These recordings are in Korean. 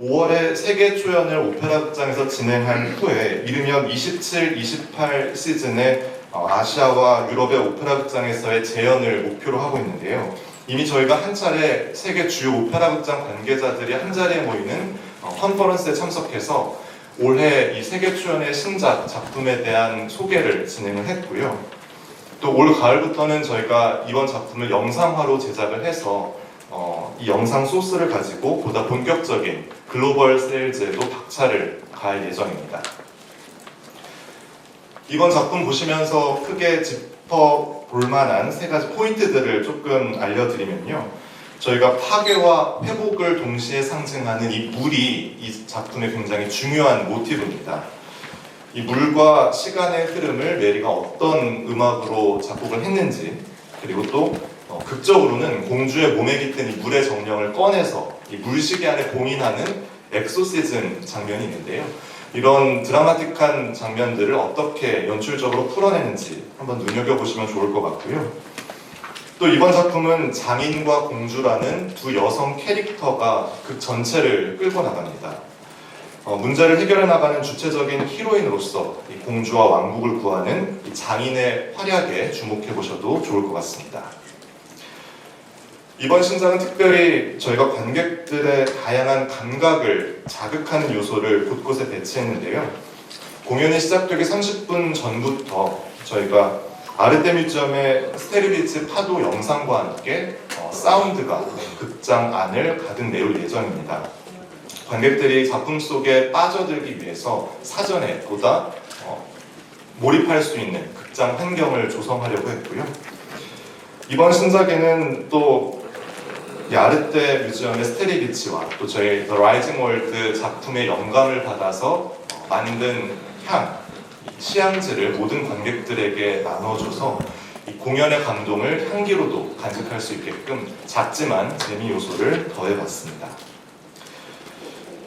5월에 세계 초연을 오페라 극장에서 진행한 후에 이르면 27, 28 시즌에 아시아와 유럽의 오페라 극장에서의 재연을 목표로 하고 있는데요. 이미 저희가 한 차례 세계 주요 오페라 극장 관계자들이 한 자리에 모이는 컨퍼런스에 참석해서 올해 이 세계 초연의 신작 작품에 대한 소개를 진행을 했고요. 또 올 가을부터는 저희가 이번 작품을 영상화로 제작을 해서 이 영상 소스를 가지고 보다 본격적인 글로벌 세일즈에도 박차를 가할 예정입니다. 이번 작품 보시면서 크게 짚어볼 만한 세 가지 포인트들을 조금 알려드리면요. 저희가 파괴와 회복을 동시에 상징하는 이 물이 이 작품의 굉장히 중요한 모티브입니다. 이 물과 시간의 흐름을 메리가 어떤 음악으로 작곡을 했는지, 그리고 또 극적으로는 공주의 몸에 깃든 이 물의 정령을 꺼내서 이 물시계 안에 봉인하는 엑소시즘 장면이 있는데요. 이런 드라마틱한 장면들을 어떻게 연출적으로 풀어내는지 한번 눈여겨보시면 좋을 것 같고요. 또 이번 작품은 장인과 공주라는 두 여성 캐릭터가 극 전체를 끌고 나갑니다. 문제를 해결해 나가는 주체적인 히로인으로서 이 공주와 왕국을 구하는 이 장인의 활약에 주목해 보셔도 좋을 것 같습니다. 이번 신작은 특별히 저희가 관객들의 다양한 감각을 자극하는 요소를 곳곳에 배치했는데요. 공연이 시작되기 30분 전부터 저희가 아르테미점의 스테르비츠 파도 영상과 함께 사운드가 극장 안을 가득 메울 예정입니다. 관객들이 작품 속에 빠져들기 위해서 사전에 보다 몰입할 수 있는 극장 환경을 조성하려고 했고요. 이번 신작에는 또 아르테 뮤지엄의 스테리비치와 또 저희 The Rising World 작품의 영감을 받아서 만든 취향지를 모든 관객들에게 나눠줘서 이 공연의 감동을 향기로도 간직할 수 있게끔 작지만 재미 요소를 더해봤습니다.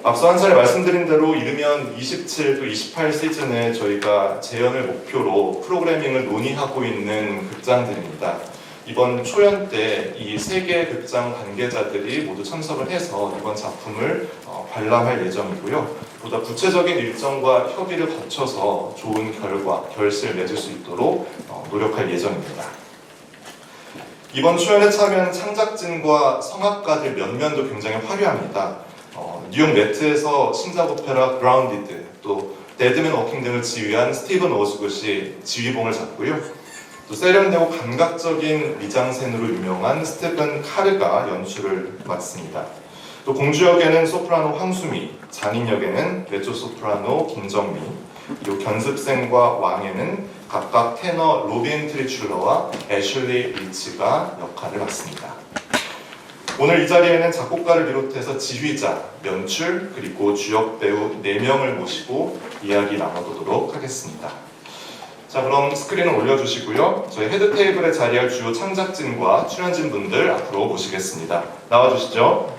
앞서 한 차례 말씀드린 대로 이르면 27, 또 28 시즌에 저희가 재연을 목표로 프로그래밍을 논의하고 있는 극장들입니다. 이번 초연 때 이 세 개 극장 관계자들이 모두 참석을 해서 이번 작품을 관람할 예정이고요. 보다 구체적인 일정과 협의를 거쳐서 좋은 결실을 맺을 수 있도록 노력할 예정입니다. 이번 초연에 참여한 창작진과 성악가들 면면도 굉장히 화려합니다. 뉴욕 매트에서 신작 오페라 그라운디드, 또 데드맨 워킹 등을 지휘한 스티븐 오즈굿이 지휘봉을 잡고요. 또 세련되고 감각적인 미장센으로 유명한 스테픈 카르가 연출을 맡습니다. 또 공주 역에는 소프라노 황수미, 장인 역에는 메조 소프라노 김정미, 그리고 견습생과 왕에는 각각 테너 로빈 트리출러와 애슐리 리치가 역할을 맡습니다. 오늘 이 자리에는 작곡가를 비롯해서 지휘자, 연출, 그리고 주역 배우 4명을 모시고 이야기 나눠보도록 하겠습니다. 자, 그럼 스크린을 올려주시고요. 저희 헤드 테이블에 자리할 주요 창작진과 출연진 분들 앞으로 모시겠습니다. 나와주시죠.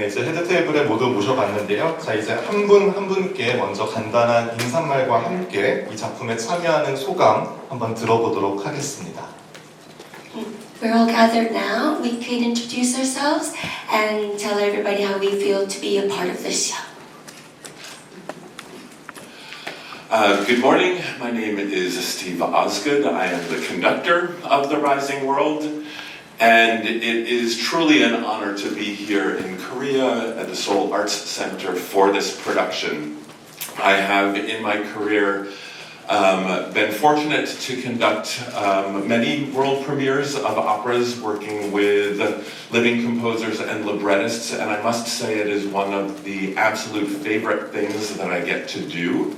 이제 헤드 테이블에 모두 모셔봤는데요. 자, 이제 한 분 한 분께 먼저 간단한 인사말과 함께 이 작품에 참여하는 소감 한번 들어보도록 하겠습니다. We're all gathered now. We could introduce ourselves and tell everybody how we feel to be a part of this show. Good morning. My name is Steve Osgood. I am the conductor of The Rising World. And it is truly an honor to be here in Korea at the Seoul Arts Center for this production. I have in my career been fortunate to conduct many world premieres of operas working with living composers and librettists, and I must say it is one of the absolute favorite things that I get to do.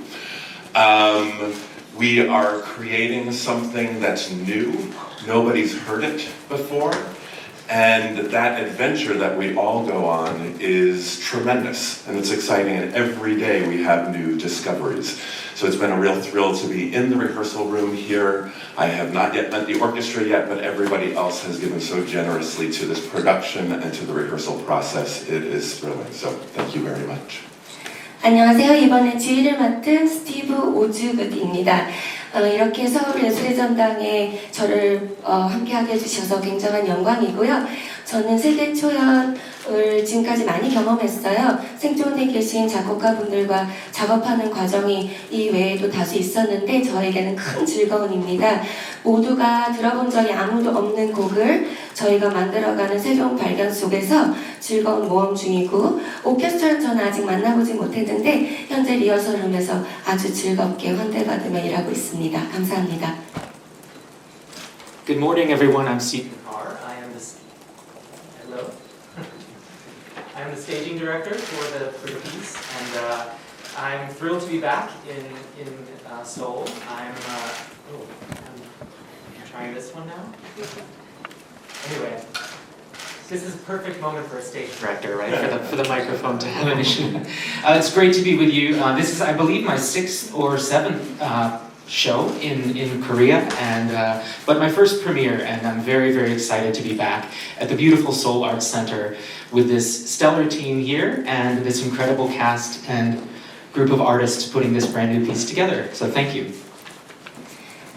We are creating something that's new. Nobody's heard it before. And that adventure that we all go on is tremendous and it's exciting, and every day we have new discoveries. So it's been a real thrill to be in the rehearsal room here. I have not yet met the orchestra yet, but everybody else has given so generously to this production and to the rehearsal process. It is thrilling, so thank you very much. 안녕하세요. 이번에 지휘를 맡은 스티브 오즈굿입니다. 이렇게 서울예술의 전당에 저를 함께하게 해주셔서 굉장한 영광이고요. 저는 세계 초연을 지금까지 많이 경험했어요. 생존에 계신 작곡가분들과 작업하는 과정이 이 외에도 다수 있었는데 저에게는 큰 즐거움입니다. 모두가 들어본 적이 아무도 없는 곡을 저희가 만들어가는 새로운 발견 속에서 즐거운 모험 중이고, 오케스트라는 저는 아직 만나보지 못했는데 현재 리허설룸에서 아주 즐겁게 환대받으며 일하고 있습니다. 감사합니다. Good morning, everyone. I'm Stephen Parr. Hello. I am the staging director for the piece, and I'm thrilled to be back in Seoul. I'm trying this one now. Anyway, this is a perfect moment for a stage director, right? For the microphone to have an issue. It's great to be with you. This is, I believe, my 6th or 7th show in Korea, and but my first premiere, and I'm very, very excited to be back at the beautiful Seoul Arts Center with this stellar team here and this incredible cast and group of artists putting this brand new piece together. So thank you.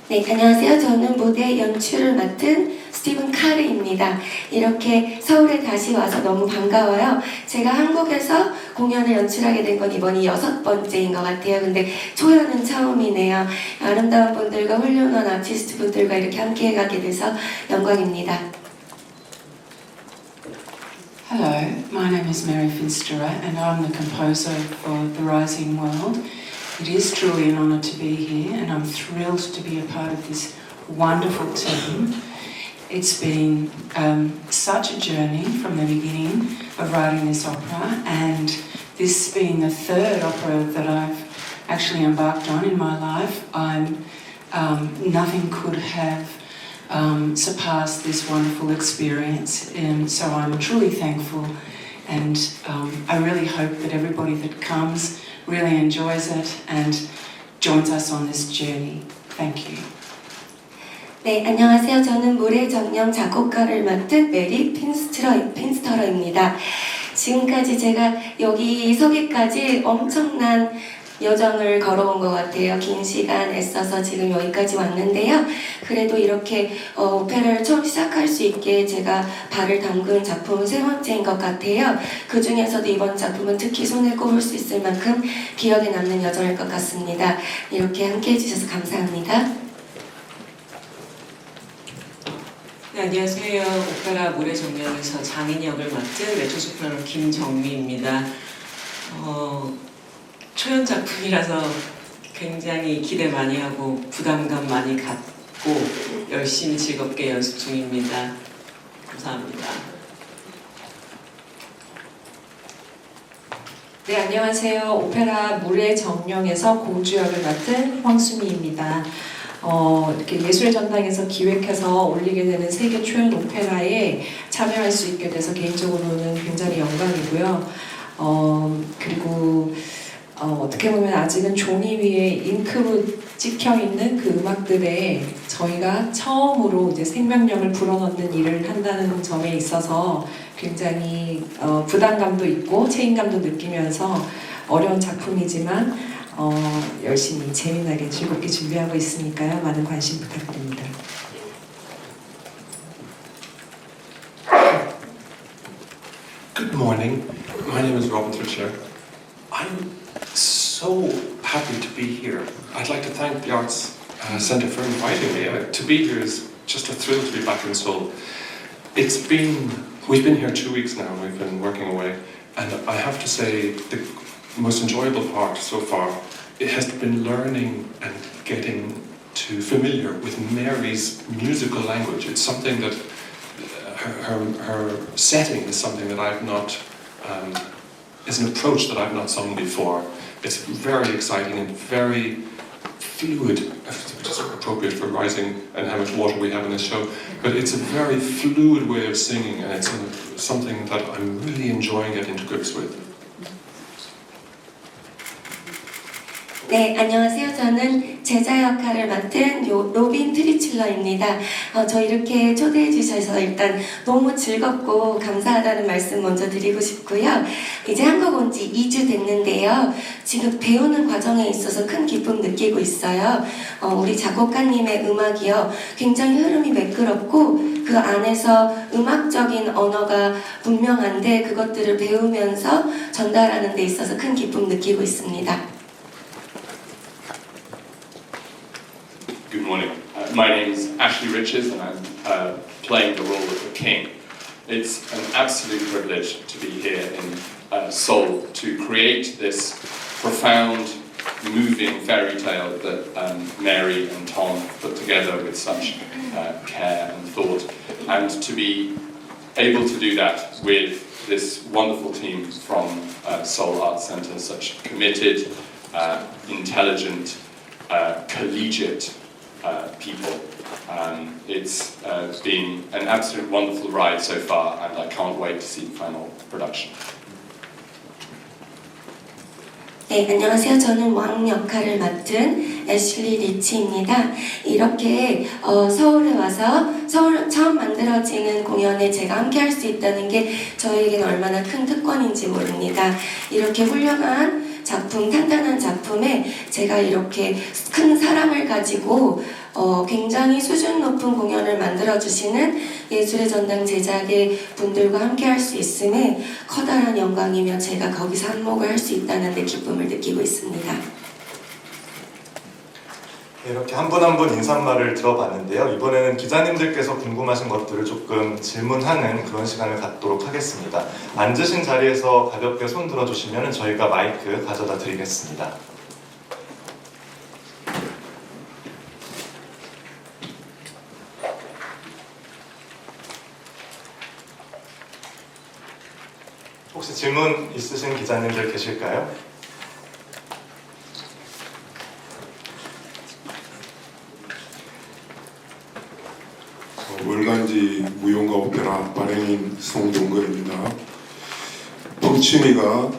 네, 안녕하세요. 저는 무대 연출을 맡은 스티븐 카르입니다. 이렇게 서울에 다시 와서 너무 반가워요. 제가 한국에서 공연을 연출하게 된 건 이번이 6번째인 것 같아요. 근데 초연은 처음이네요. 아름다운 분들과 훌륭한 아티스트 분들과 이렇게 함께 해가게 돼서 영광입니다. Hello, my name is Mary Finsterer and I'm the composer for The Rising World. It is truly an honour to be here and I'm thrilled to be a part of this wonderful team. It's been such a journey from the beginning of writing this opera, and this being the 3rd opera that I've actually embarked on in my life, nothing could have surpassed this wonderful experience, and so I'm truly thankful, and I really hope that everybody that comes really enjoys it and joins us on this journey. Thank you. 네, 안녕하세요. 저는 물의 정령 작곡가를 맡은 메리 핀스터러입니다. 지금까지 제가 여기 서기까지 엄청난 여정을 걸어온 것 같아요. 긴 시간 애써서 지금 여기까지 왔는데요. 그래도 이렇게 오페라를 처음 시작할 수 있게 제가 발을 담근 작품은 3번째인 것 같아요. 그 중에서도 이번 작품은 특히 손에 꼽을 수 있을 만큼 기억에 남는 여정일 것 같습니다. 이렇게 함께 해주셔서 감사합니다. 네, 안녕하세요. 오페라 물의 정령에서 장인 역을 맡은 메초소프라노 김정미입니다. 초연 작품이라서 굉장히 기대 많이 하고 부담감 많이 갖고 열심히 즐겁게 연습 중입니다. 감사합니다. 네, 안녕하세요. 오페라 물의 정령에서 공주 역을 맡은 황수미입니다. 이렇게 예술의 전당에서 기획해서 올리게 되는 세계 초연 오페라에 참여할 수 있게 돼서 개인적으로는 굉장히 영광이고요. 그리고 어떻게 보면 아직은 종이 위에 잉크로 찍혀 있는 그 음악들에 저희가 처음으로 이제 생명력을 불어넣는 일을 한다는 점에 있어서 굉장히 부담감도 있고 책임감도 느끼면서 어려운 작품이지만 열심히 재미나게 즐겁게 준비하고 있으니까요. 많은 관심 부탁드립니다. Good morning. My name is Robin Thurcher. I'm so happy to be here. I'd like to thank the Arts Centre for inviting me. To be here is just a thrill to be back in Seoul. We've been here 2 weeks now. We've been working away, and I have to say the most enjoyable part so far it has been learning and getting too familiar with Mary's musical language. It's something that her setting is something that I've not is an approach that I've not sung before. It's very exciting and very fluid, which is appropriate for Rising and how much water we have in this show, but it's a very fluid way of singing, and it's something that I'm really enjoying getting to grips with. 네, 안녕하세요. 저는 제자 역할을 맡은 로빈 트리칠러입니다. 저 이렇게 초대해 주셔서 일단 너무 즐겁고 감사하다는 말씀 먼저 드리고 싶고요. 이제 한국 온 지 2주 됐는데요. 지금 배우는 과정에 있어서 큰 기쁨 느끼고 있어요. 우리 작곡가님의 음악이요. 굉장히 흐름이 매끄럽고 그 안에서 음악적인 언어가 분명한데 그것들을 배우면서 전달하는 데 있어서 큰 기쁨 느끼고 있습니다. Good morning. My name is Ashley Richards and I'm playing the role of the king. It's an absolute privilege to be here in Seoul to create this profound, moving fairy tale that Mary and Tom put together with such care and thought, and to be able to do that with this wonderful team from Seoul Arts Centre, such committed, intelligent, collegiate people. It's been an absolute wonderful ride so far, and I can't wait to see the final production. 네, 안녕하세요. 저는 왕 역할을 맡은 애슐리 리치입니다. 이렇게 서울에 와서 서울 처음 만들어지는 공연에 제가 함께 할 수 있다는 게 저에게는 얼마나 큰 특권인지 모릅니다. 이렇게 훌륭한 작품, 탄탄한 작품에 제가 이렇게 큰 사랑을 가지고 굉장히 수준 높은 공연을 만들어주시는 예술의 전당 제작의 분들과 함께 할 수 있음에 커다란 영광이며 제가 거기서 한몫을 할 수 있다는 데 기쁨을 느끼고 있습니다. 이렇게 한 분 한 분 인사말을 들어봤는데요. 이번에는 기자님들께서 궁금하신 것들을 조금 질문하는 그런 시간을 갖도록 하겠습니다. 앉으신 자리에서 가볍게 손 들어주시면 저희가 마이크 가져다 드리겠습니다. 혹시 질문 있으신 기자님들 계실까요? 월간지 무용가 오페라 발행인 송동근입니다. 취미가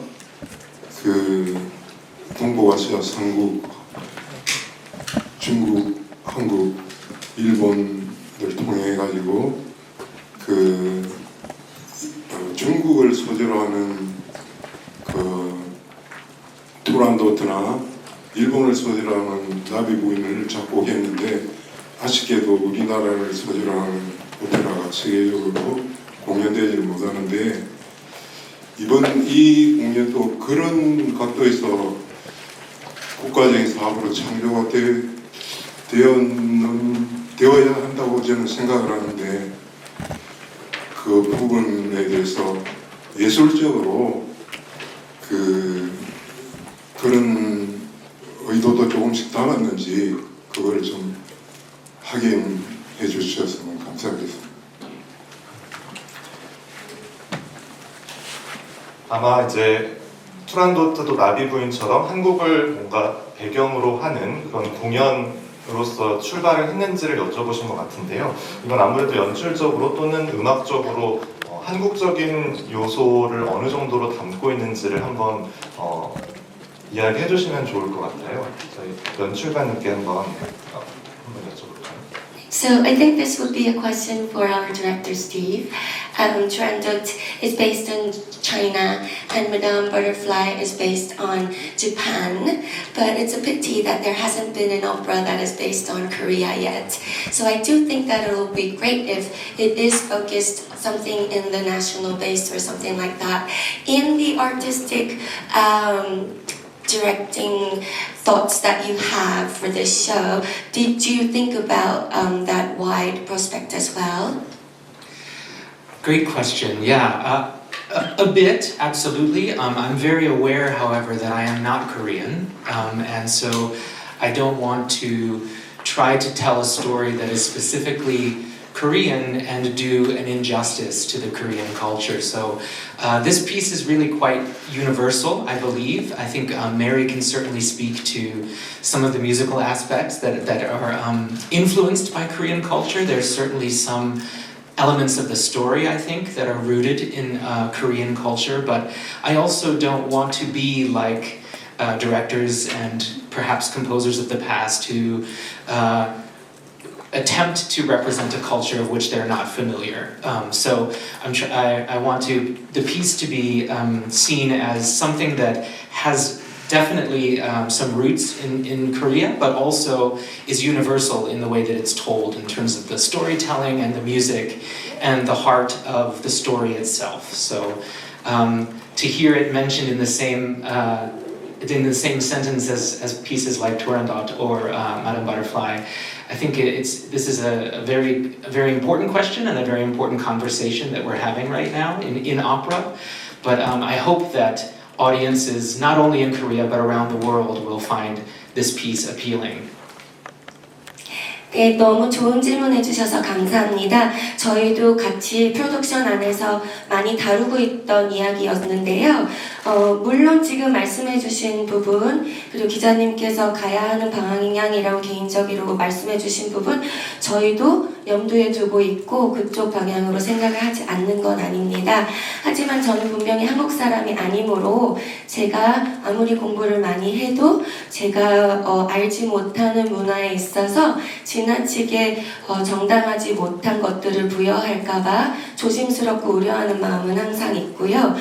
동북아시아 3국, 중국, 한국, 일본을 통해 가지고 중국을 소재로 하는 투란도트나 일본을 소재로 하는 나비 부인을 작곡했는데 아쉽게도 우리나라를 소재로 하는 오페라가 세계적으로 공연되지 못하는데 이번 이 공연도 그런 각도에서 국가적인 사업으로 창조가 되어야 한다고 저는 생각을 하는데 그 부분에 대해서 예술적으로 그런 의도도 조금씩 담았는지 그걸 좀 확인해 주셨으면 감사하겠습니다. 아마 이제 투란도트도 나비 부인처럼 한국을 뭔가 배경으로 하는 그런 공연으로서 출발을 했는지를 여쭤보신 것 같은데요. 이건 아무래도 연출적으로 또는 음악적으로 한국적인 요소를 어느 정도로 담고 있는지를 한번 이야기해 주시면 좋을 것 같아요. 저희 연출가님께 한번 여쭤볼까요? So I think this would be a question for our director Steve. Turandot is based on China and Madame Butterfly is based on Japan, but it's a pity that there hasn't been an opera that is based on Korea yet. So I do think that it will be great if it is focused something in the national base or something like that. In the artistic directing thoughts that you have for this show, did you think about that wide prospect as well? Great question. Yeah, a bit, absolutely. I'm very aware, however, that I am not Korean, and so I don't want to try to tell a story that is specifically Korean and do an injustice to the Korean culture. So this piece is really quite universal, I believe. I think Mary can certainly speak to some of the musical aspects that are influenced by Korean culture. There's certainly some elements of the story, I think, that are rooted in Korean culture, but I also don't want to be like directors and perhaps composers of the past who attempt to represent a culture of which they're not familiar. So I want the piece to be seen as something that has definitely some roots in Korea, but also is universal in the way that it's told in terms of the storytelling and the music and the heart of the story itself. So to hear it mentioned in the same sentence as pieces like Turandot or Madame Butterfly, I think this is a very important question and a very important conversation that we're having right now in opera. But I hope that audiences, not only in Korea but around the world, will find this piece appealing. 네, 너무 좋은 질문 해주셔서 감사합니다. 저희도 같이 프로덕션 안에서 많이 다루고 있던 이야기였는데요. 물론 지금 말씀해주신 부분, 그리고 기자님께서 가야 하는 방향이라고 개인적으로 말씀해주신 부분, 저희도 염두에 두고 있고 그쪽 방향으로 생각을 하지 않는 건 아닙니다. 하지만 저는 분명히 한국 사람이 아니므로 제가 아무리 공부를 많이 해도 제가 알지 못하는 문화에 있어서 지나치게 정당하지 못한 것들을 부여할까봐 조심스럽고 우려하는 마음은 항상 있고요.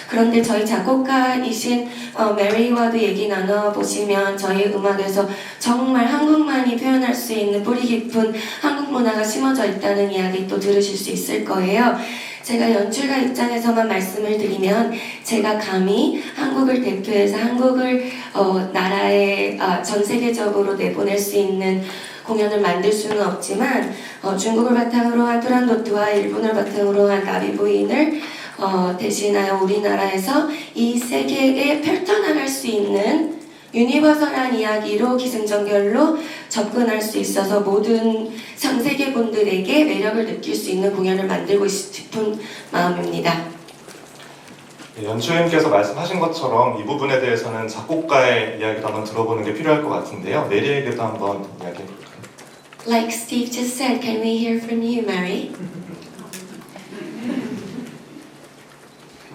그런데 저희 작곡가이신 메리와도 얘기 나눠보시면 저희 음악에서 정말 한국만이 표현할 수 있는 뿌리 깊은 한국 문화가 심어져 있다는 이야기 또 들으실 수 있을 거예요. 제가 연출가 입장에서만 말씀을 드리면 제가 감히 한국을 대표해서 한국을 나라에 전 세계적으로 내보낼 수 있는 공연을 만들 수는 없지만 중국을 바탕으로 한 투란도트와 일본을 바탕으로 한 나비부인을 대신하여 우리나라에서 이 세계에 펼쳐나갈 수 있는 유니버설한 이야기로 기승전결로 접근할 수 있어서 모든 전 세계 분들에게 매력을 느낄 수 있는 공연을 만들고 싶은 마음입니다. 네, 연출님께서 말씀하신 것처럼 이 부분에 대해서는 작곡가의 이야기도 한번 들어보는 게 필요할 것 같은데요. 메리에게도 한번 이야기해볼까요? Like Steve just said, can we hear from you, Mary?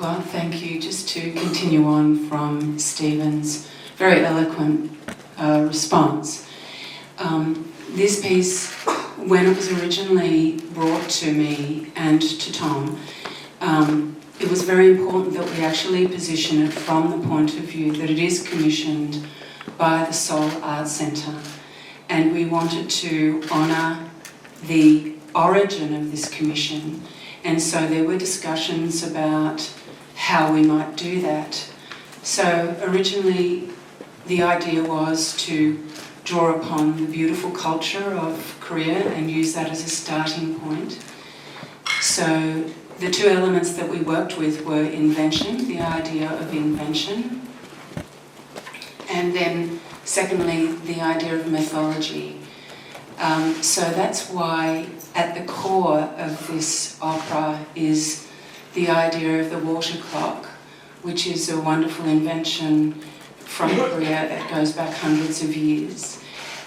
Well, thank you. Just to continue on from Stephen's very eloquent response. This piece, when it was originally brought to me and to Tom, it was very important that we actually position it from the point of view that it is commissioned by the Seoul Arts Centre. And we wanted to honour the origin of this commission. And so there were discussions about how we might do that. So originally the idea was to draw upon the beautiful culture of Korea and use that as a starting point. So the two elements that we worked with were invention, the idea of invention, and then secondly, the idea of mythology. So that's why at the core of this opera is the idea of the water clock, which is a wonderful invention from Korea that goes back hundreds of years.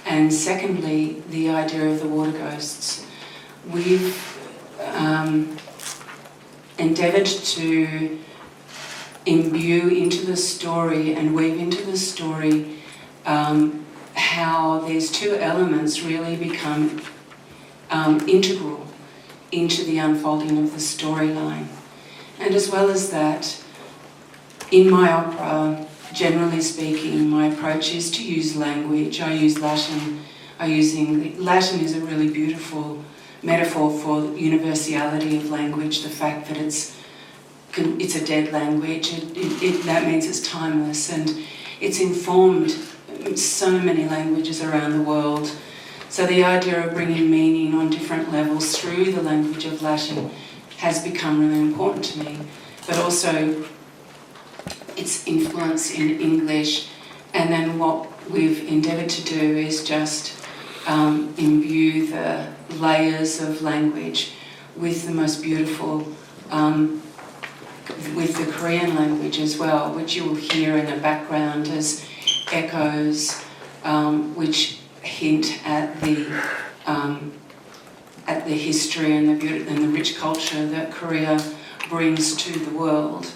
And secondly, the idea of the water ghosts. We've endeavoured to imbue into the story and weave into the story how these two elements really become integral into the unfolding of the storyline. And as well as that, in my opera, generally speaking, my approach is to use language. I use Latin. Latin is a really beautiful metaphor for the universality of language, the fact that it's a dead language. That means it's timeless, and it's informed so many languages around the world. So the idea of bringing meaning on different levels through the language of Latin has become really important to me, but also its influence in English. And then what we've endeavoured to do is just imbue the layers of language with the most beautiful, with the Korean language as well, which you will hear in the background as echoes, which hint at the history and the beauty and the rich culture that Korea brings to the world.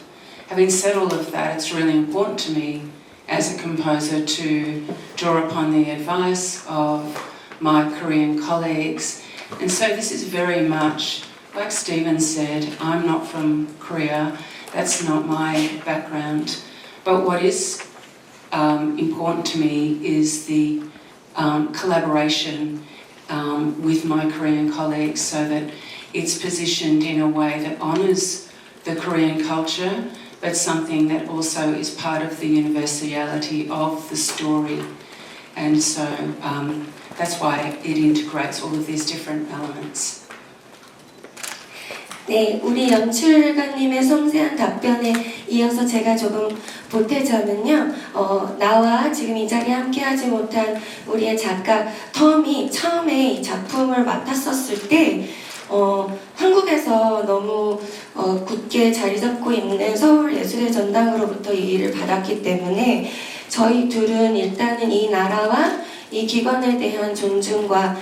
Having said all of that, it's really important to me as a composer to draw upon the advice of my Korean colleagues. And so this is very much, like Stephen said, I'm not from Korea, that's not my background. But what is important to me is the collaboration with my Korean colleagues so that it's positioned in a way that honours the Korean culture, but something that also is part of the universality of the story. And so that's why it integrates all of these different elements. 네, 우리 연출가님의 섬세한 답변에 이어서 제가 조금 보태자면요, 나와 지금 이 자리에 함께하지 못한 우리의 작가 텀이 처음에 이 작품을 맡았었을 때 한국에서 너무 굳게 자리 잡고 있는 서울예술의 전당으로부터 이 일을 받았기 때문에 저희 둘은 일단은 이 나라와 이 기관에 대한 존중과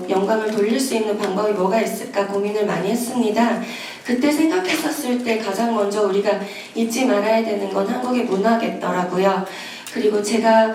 영광을 돌릴 수 있는 방법이 뭐가 있을까 고민을 많이 했습니다. 그때 생각했었을 때 가장 먼저 우리가 잊지 말아야 되는 건 한국의 문화겠더라고요. 그리고 제가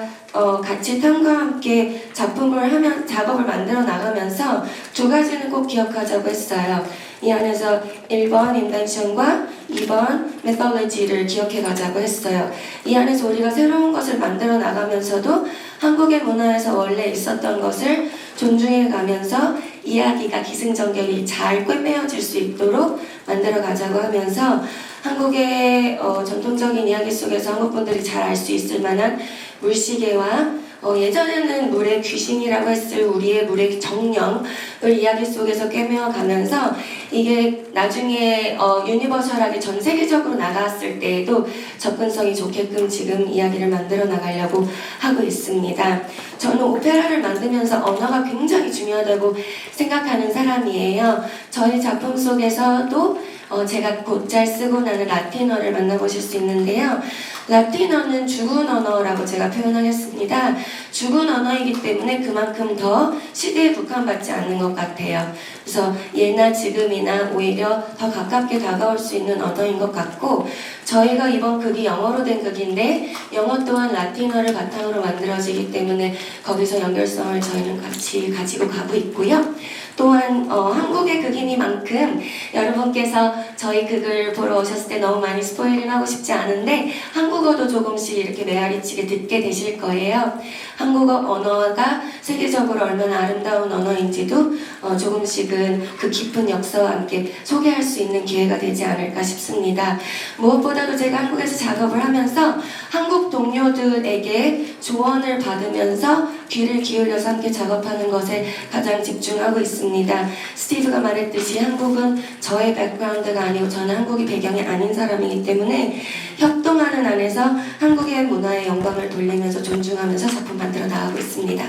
같이 탐과 함께 작업을 만들어 나가면서 두 가지는 꼭 기억하자고 했어요. 이 안에서 1번 인벤션과 2번 메소로지를 기억해 가자고 했어요. 이 안에서 우리가 새로운 것을 만들어 나가면서도 한국의 문화에서 원래 있었던 것을 존중해 가면서 이야기가 기승전결이 잘 꿰매어질 수 있도록 만들어 가자고 하면서 한국의 전통적인 이야기 속에서 한국 분들이 잘 알 수 있을 만한 물시계와 예전에는 물의 귀신이라고 했을 우리의 물의 정령을 이야기 속에서 꿰매어 가면서 이게 나중에 유니버셜하게 전 세계적으로 나갔을 때에도 접근성이 좋게끔 지금 이야기를 만들어 나가려고 하고 있습니다. 저는 오페라를 만들면서 언어가 굉장히 중요하다고 생각하는 사람이에요. 저희 작품 속에서도 제가 곧잘 쓰고 나는 라틴어를 만나보실 수 있는데요. 라틴어는 죽은 언어라고 제가 표현하겠습니다. 죽은 언어이기 때문에 그만큼 더 시대에 국한받지 않는 것 같아요. 그래서 예나 지금이나 오히려 더 가깝게 다가올 수 있는 언어인 것 같고, 저희가 이번 극이 영어로 된 극인데 영어 또한 라틴어를 바탕으로 만들어지기 때문에 거기서 연결성을 저희는 같이 가지고 가고 있고요. 또한 한국의 극이니만큼 여러분께서 저희 극을 보러 오셨을 때 너무 많이 스포일을 하고 싶지 않은데 한국어도 조금씩 이렇게 메아리치게 듣게 되실 거예요. 한국어 언어가 세계적으로 얼마나 아름다운 언어인지도 조금씩은 그 깊은 역사와 함께 소개할 수 있는 기회가 되지 않을까 싶습니다. 무엇보다도 제가 한국에서 작업을 하면서 한국 동료들에게 조언을 받으면서 귀를 기울여서 함께 작업하는 것에 가장 집중하고 있습니다. 스티브가 말했듯이 한국은 저의 백그라운드가 아니고 저는 한국이 배경이 아닌 사람이기 때문에 협동하는 안에서 한국의 문화의 영광을 돌리면서 존중하면서 작품 만들어 나가고 있습니다.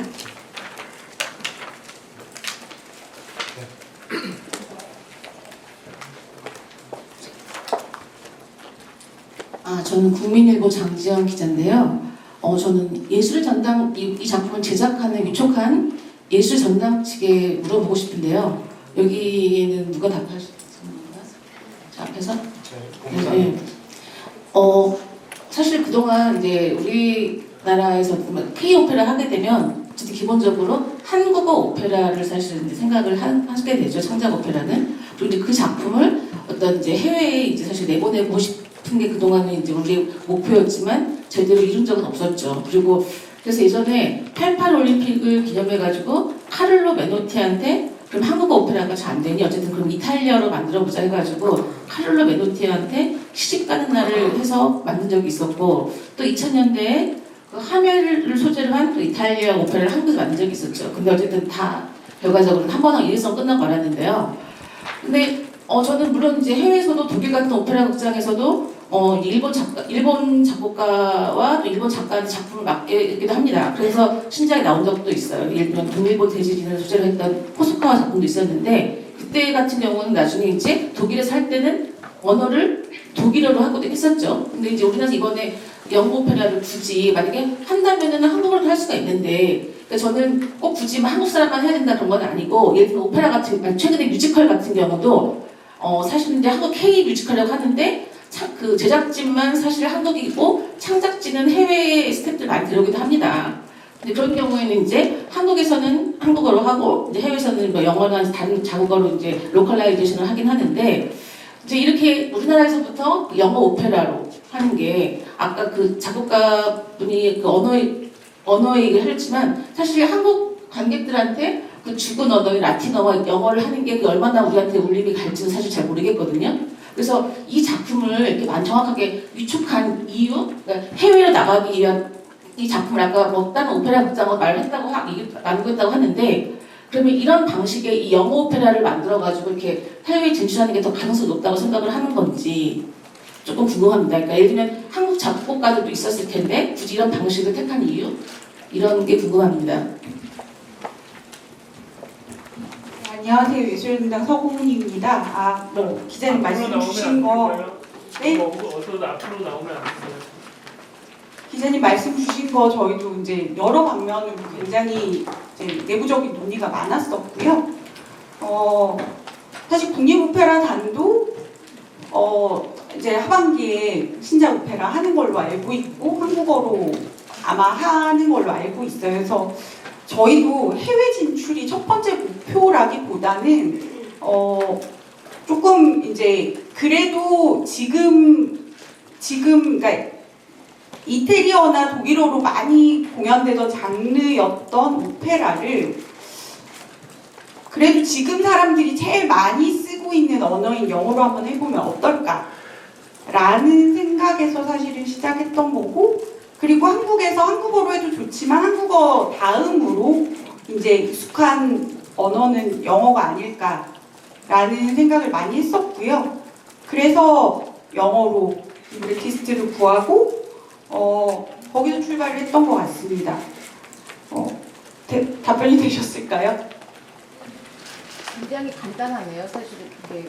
저는 국민일보 장지영 기자인데요. 저는 예술의 전당 이 작품을 제작하는 위촉한 예술의 전당 측에 물어보고 싶은데요. 여기는 누가 답할 수 있습니까? 자, 앞에서? 네. 사실 그동안 이제 우리나라에서 K 오페라 하게 되면 어쨌든 기본적으로 한국어 오페라를 사실 이제 생각을 하게 되죠. 창작 오페라는. 그리고 이제 그 작품을 어떤 이제 해외에 이제 사실 내보내고 싶은 게 그동안은 이제 우리의 목표였지만 제대로 이룬 적은 없었죠. 그리고 그래서 예전에 88 올림픽을 기념해가지고 카를로 메노티한테 그럼 한국어 오페라가 잘 안 되니 어쨌든 그럼 이탈리아로 만들어보자 해가지고 카를로 메노티한테 시집가는 날을 해서 만든 적이 있었고 또 2000년대에 그 하멜을 소재로 한 또 이탈리아 오페라를 한국에서 만든 적이 있었죠. 근데 어쨌든 다 결과적으로는 한 번하고 일회성 끝나고 말았는데요. 근데 저는 물론 이제 해외에서도 독일 같은 오페라 극장에서도 일본 작곡가와 또 일본 작가의 작품을 맡기도 합니다. 그래서 신작이 나온 적도 있어요. 예를 들면 동일본 대지진을 소재로 했던 포스카와 작품도 있었는데 그때 같은 경우는 나중에 이제 독일에 살 때는 언어를 독일어로 하고도 했었죠. 근데 이제 우리나라 이번에 영어 오페라를 굳이 만약에 한다면은 한국어로 할 수가 있는데 그러니까 저는 꼭 굳이 한국 사람만 해야 된다 그런 건 아니고 예를 들면 오페라 같은 최근에 뮤지컬 같은 경우도 사실은 이제 한국 K 뮤지컬이라고 하는데 그 제작진만 사실 한국이고 창작진은 해외 스태프들 많이 들어오기도 합니다. 근데 그런 경우에는 이제 한국에서는 한국어로 하고 이제 해외에서는 뭐 영어나 다른 자국어로 이제 로컬라이제이션을 하긴 하는데 이제 이렇게 우리나라에서부터 영어 오페라로 하는 게 아까 그 작곡가분이 그 언어 얘기를 했지만 사실 한국 관객들한테 그 죽은 언어인 라틴어와 영어를 하는 게 얼마나 우리한테 울림이 갈지는 사실 잘 모르겠거든요. 그래서 이 작품을 이렇게 정확하게 위촉한 이유, 그러니까 해외로 나가기 위한 이 작품을 아까 뭐 다른 오페라 극장으로 나누겠다고 하는데 그러면 이런 방식의 이 영어 오페라를 만들어가지고 이렇게 해외에 진출하는 게 더 가능성이 높다고 생각을 하는 건지 조금 궁금합니다. 그러니까 예를 들면 한국 작곡가들도 있었을 텐데 굳이 이런 방식을 택한 이유? 이런 게 궁금합니다. 안녕하세요. 예술연당 서공훈입니다. 기자님 말씀 주신 거, 네? 어서 앞으로 나오면 안 돼요. 기자님 말씀 주신 거 저희도 이제 여러 방면으로 굉장히 이제 내부적인 논의가 많았었고요. 사실 국립오페라단도 이제 하반기에 신작 오페라 하는 걸로 알고 있고 한국어로 아마 하는 걸로 알고 있어요. 그래서 저희도 해외 진출이 첫 번째 목표라기보다는 조금 이제 그래도 지금 그러니까 이태리어나 독일어로 많이 공연되던 장르였던 오페라를 그래도 지금 사람들이 제일 많이 쓰고 있는 언어인 영어로 한번 해보면 어떨까 라는 생각에서 사실은 시작했던 거고 그리고 한국에서 한국어로 해도 좋지만 한국어 다음으로 이제 익숙한 언어는 영어가 아닐까라는 생각을 많이 했었고요. 그래서 영어로 리브레티스트를 구하고 거기서 출발을 했던 것 같습니다. 답변이 되셨을까요? 굉장히 간단하네요. 사실은 그게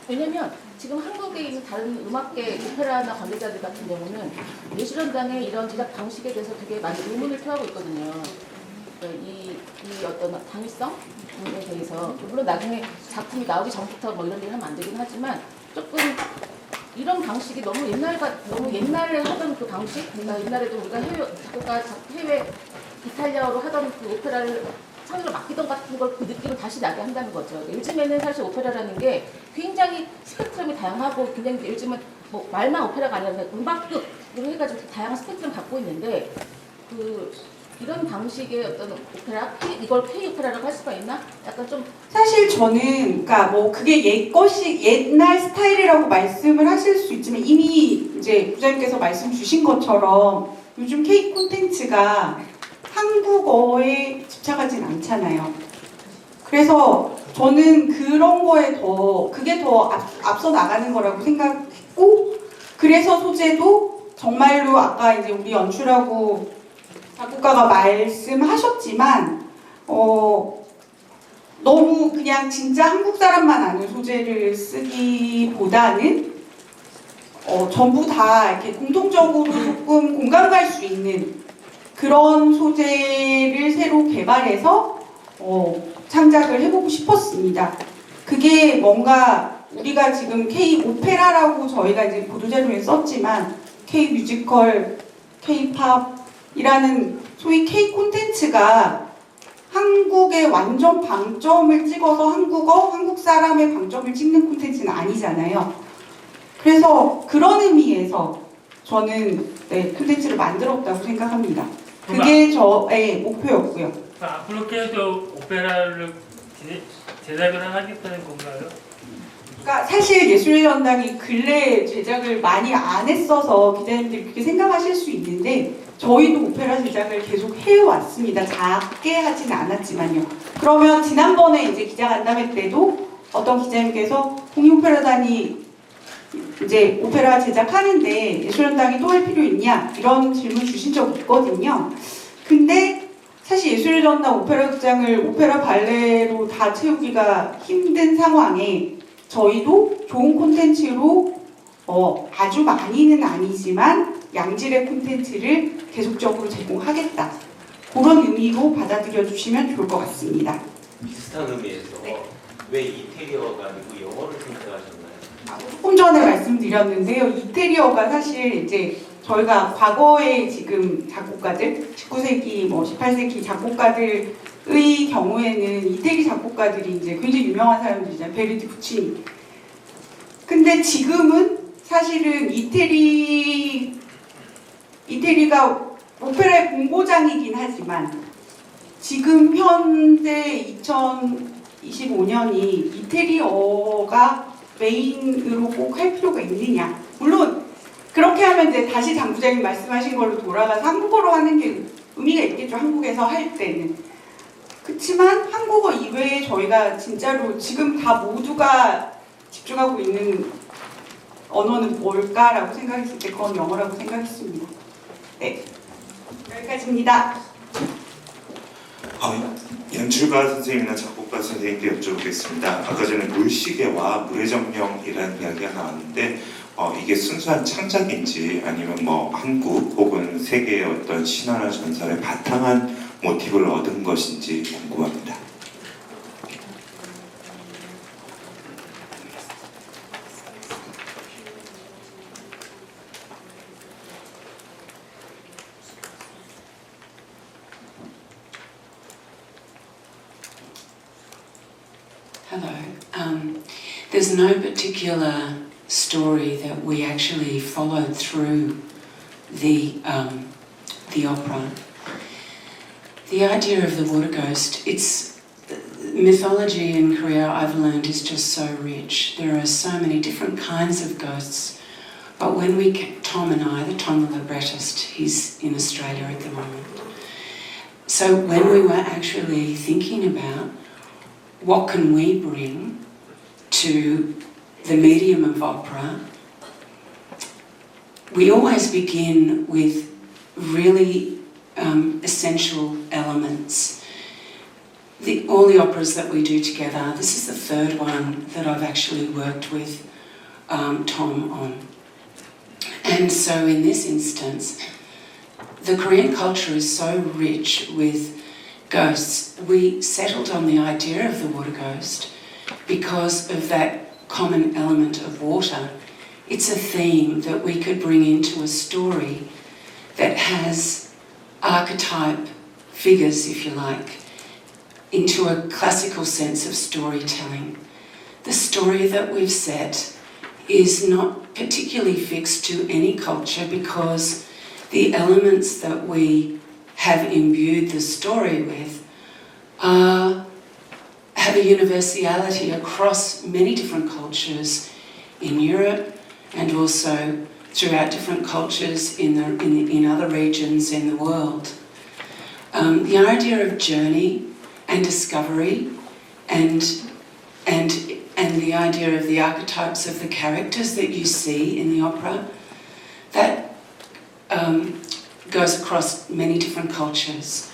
왜냐면 지금 한국에 있는 다른 음악계 오페라나 관계자들 같은 경우는 예술연당의 이런 제작 방식에 대해서 되게 많이 의문을 표하고 있거든요. 이 어떤 당위성에 대해서 물론 나중에 작품이 나오기 전부터 뭐 이런 일을 하면 안 되긴 하지만 조금 이런 방식이 너무 옛날에 하던 그 방식, 그러니까 옛날에도 우리가 해외 이탈리아어로 하던 그 오페라를 창의로 맡기던 같은 걸 그 느낌을 다시 나게 한다는 거죠. 요즘에는 사실 오페라라는 게 굉장히 스펙트럼이 다양하고 굉장히 요즘은 뭐 말만 오페라가 아니라 음악극으로 해가지고 다양한 스펙트럼 갖고 있는데 이런 방식의 어떤 오페라, 이걸 K 오페라라고 할 수가 있나? 약간 좀 사실 저는 그러니까 뭐 그게 옛날 스타일이라고 말씀을 하실 수 있지만 이미 이제 부장님께서 말씀 주신 것처럼 요즘 K 콘텐츠가 한국어에 집착하진 않잖아요. 그래서 저는 그런 거에 그게 더 앞서 나가는 거라고 생각했고 그래서 소재도 정말로 아까 이제 우리 연출하고 작곡가가 말씀하셨지만 너무 그냥 진짜 한국 사람만 아는 소재를 쓰기보다는 전부 다 이렇게 공통적으로 조금 공감 갈 수 있는 그런 소재를 새로 개발해서 창작을 해보고 싶었습니다. 그게 뭔가 우리가 지금 K 오페라라고 저희가 이제 보도자료에 썼지만 K 뮤지컬, K 팝이라는 소위 K 콘텐츠가 한국의 완전 방점을 찍어서 한국 사람의 방점을 찍는 콘텐츠는 아니잖아요. 그래서 그런 의미에서 저는 콘텐츠를 만들었다고 생각합니다. 그게 저의 목표였고요. 앞으로 계속 오페라를 제작을 하겠다는 건가요? 그러니까 사실 예술연당이 근래 제작을 많이 안 했어서 기자님들이 그렇게 생각하실 수 있는데 저희도 오페라 제작을 계속 해왔습니다. 작게 하진 않았지만요. 그러면 지난번에 이제 기자간담회 때도 어떤 기자님께서 국립오페라단이 이제 오페라 제작하는데 예술연당이 또 할 필요 있냐 이런 질문 주신 적 있거든요. 근데 사실 예술전당 오페라 극장을 오페라 발레로 다 채우기가 힘든 상황에 저희도 좋은 콘텐츠로 아주 많이는 아니지만 양질의 콘텐츠를 계속적으로 제공하겠다. 그런 의미로 받아들여 주시면 좋을 것 같습니다. 비슷한 의미에서 왜 이태리어가 아니고 영어를 선택하셨나요? 조금 전에 말씀드렸는데요. 이태리어가 사실 이제 저희가 과거의 지금 작곡가들, 19세기, 18세기 작곡가들의 경우에는 이태리 작곡가들이 이제 굉장히 유명한 사람들이잖아요. 베르디, puccini. 근데 지금은 사실은 이태리가 오페라의 본고장이긴 하지만 지금 현재 2025년이 이태리어가 메인으로 꼭 할 필요가 있느냐. 물론 그렇게 하면 이제 다시 장 부장님 말씀하신 걸로 돌아가서 한국어로 하는 게 의미가 있겠죠. 한국에서 할 때는. 그렇지만 한국어 이외에 저희가 진짜로 지금 다 모두가 집중하고 있는 언어는 뭘까라고 생각했을 때 그건 영어라고 생각했습니다. 네, 여기까지입니다. 연출가 선생님이나 작곡가 선생님께 여쭤보겠습니다. 아까 전에 물시계와 물의 정령이라는 이야기가 나왔는데 이게 순수한 창작인지 아니면 한국 혹은 세계의 어떤 신화나 전설의 바탕한 모티브를 얻은 것인지 궁금합니다. Hello. There's no particular story that we actually followed through the opera. The idea of the water ghost, it's mythology in Korea, I've learned, is just so rich. There are so many different kinds of ghosts. But when Tom and I, the Tom the librettist, he's in Australia at the moment. So when we were actually thinking about what can we bring to the medium of opera, we always begin with really essential elements. All the operas that we do together, this is the third one that I've actually worked with Tom on. And so in this instance, the Korean culture is so rich with ghosts. We settled on the idea of the water ghost because of that common element of water. It's a theme that we could bring into a story that has archetype figures, if you like, into a classical sense of storytelling. The story that we've set is not particularly fixed to any culture because the elements that we have imbued the story with have a universality across many different cultures in Europe and also throughout different cultures in other regions in the world. The idea of journey and discovery and the idea of the archetypes of the characters that you see in the opera, that goes across many different cultures.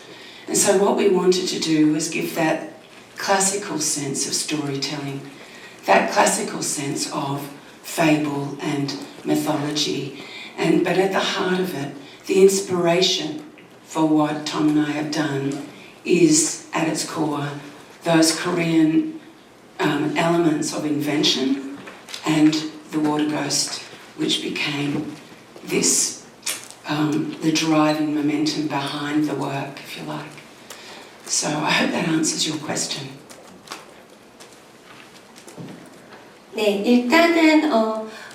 And so what we wanted to do was give that classical sense of storytelling, that classical sense of fable and mythology, but at the heart of it, the inspiration for what Tom and I have done is, at its core, those Korean elements of invention and the water ghost, which became this, the driving momentum behind the work, if you like. So I hope that answers your question. 네, 일단은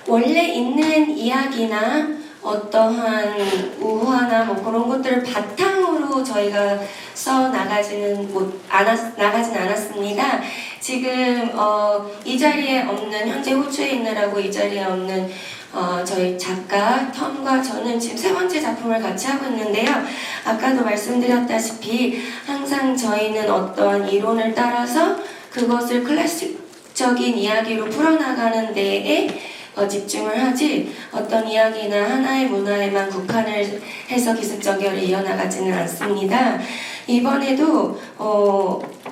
원래 있는 이야기나 어떠한 우화나 그런 것들을 바탕으로 저희가 써 나가진 않았습니다. 지금 이 자리에 없는, 현재 호주에 있느라고 이 자리에 없는 저희 작가 톰과 저는 지금 세 번째 작품을 같이 하고 있는데요. 아까도 말씀드렸다시피 항상 저희는 어떠한 이론을 따라서 그것을 클래식적인 이야기로 풀어나가는 데에 집중을 하지 어떤 이야기나 하나의 문화에만 국한을 해서 기승전결을 이어나가지는 않습니다. 이번에도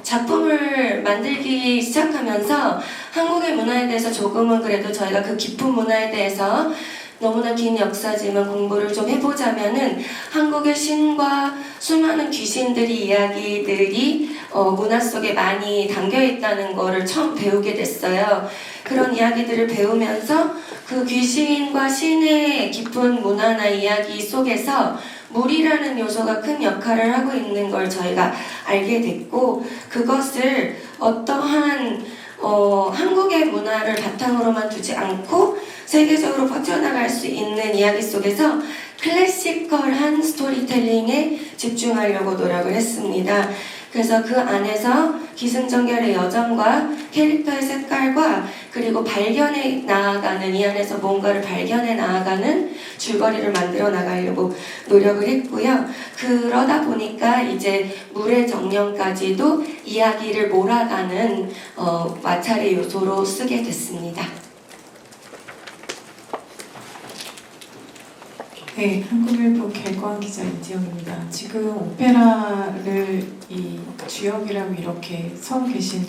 작품을 만들기 시작하면서 한국의 문화에 대해서 조금은 그래도 저희가 그 깊은 문화에 대해서 너무나 긴 역사지만 공부를 좀 해보자면은 한국의 신과 수많은 귀신들이 이야기들이 문화 속에 많이 담겨 있다는 거를 처음 배우게 됐어요. 그런 이야기들을 배우면서 그 귀신과 신의 깊은 문화나 이야기 속에서 물이라는 요소가 큰 역할을 하고 있는 걸 저희가 알게 됐고, 그것을 어떠한 한국의 문화를 바탕으로만 두지 않고 세계적으로 퍼져나갈 수 있는 이야기 속에서 클래시컬한 스토리텔링에 집중하려고 노력을 했습니다. 그래서 그 안에서 기승전결의 여정과 캐릭터의 색깔과 그리고 발견해 나아가는, 이 안에서 뭔가를 발견해 나아가는 줄거리를 만들어 나가려고 노력을 했고요. 그러다 보니까 이제 물의 정령까지도 이야기를 몰아가는 마찰의 요소로 쓰게 됐습니다. 네, 한국일보 개관 기자 이지영입니다. 지금 오페라를 이 주역이라고 이렇게 서 계신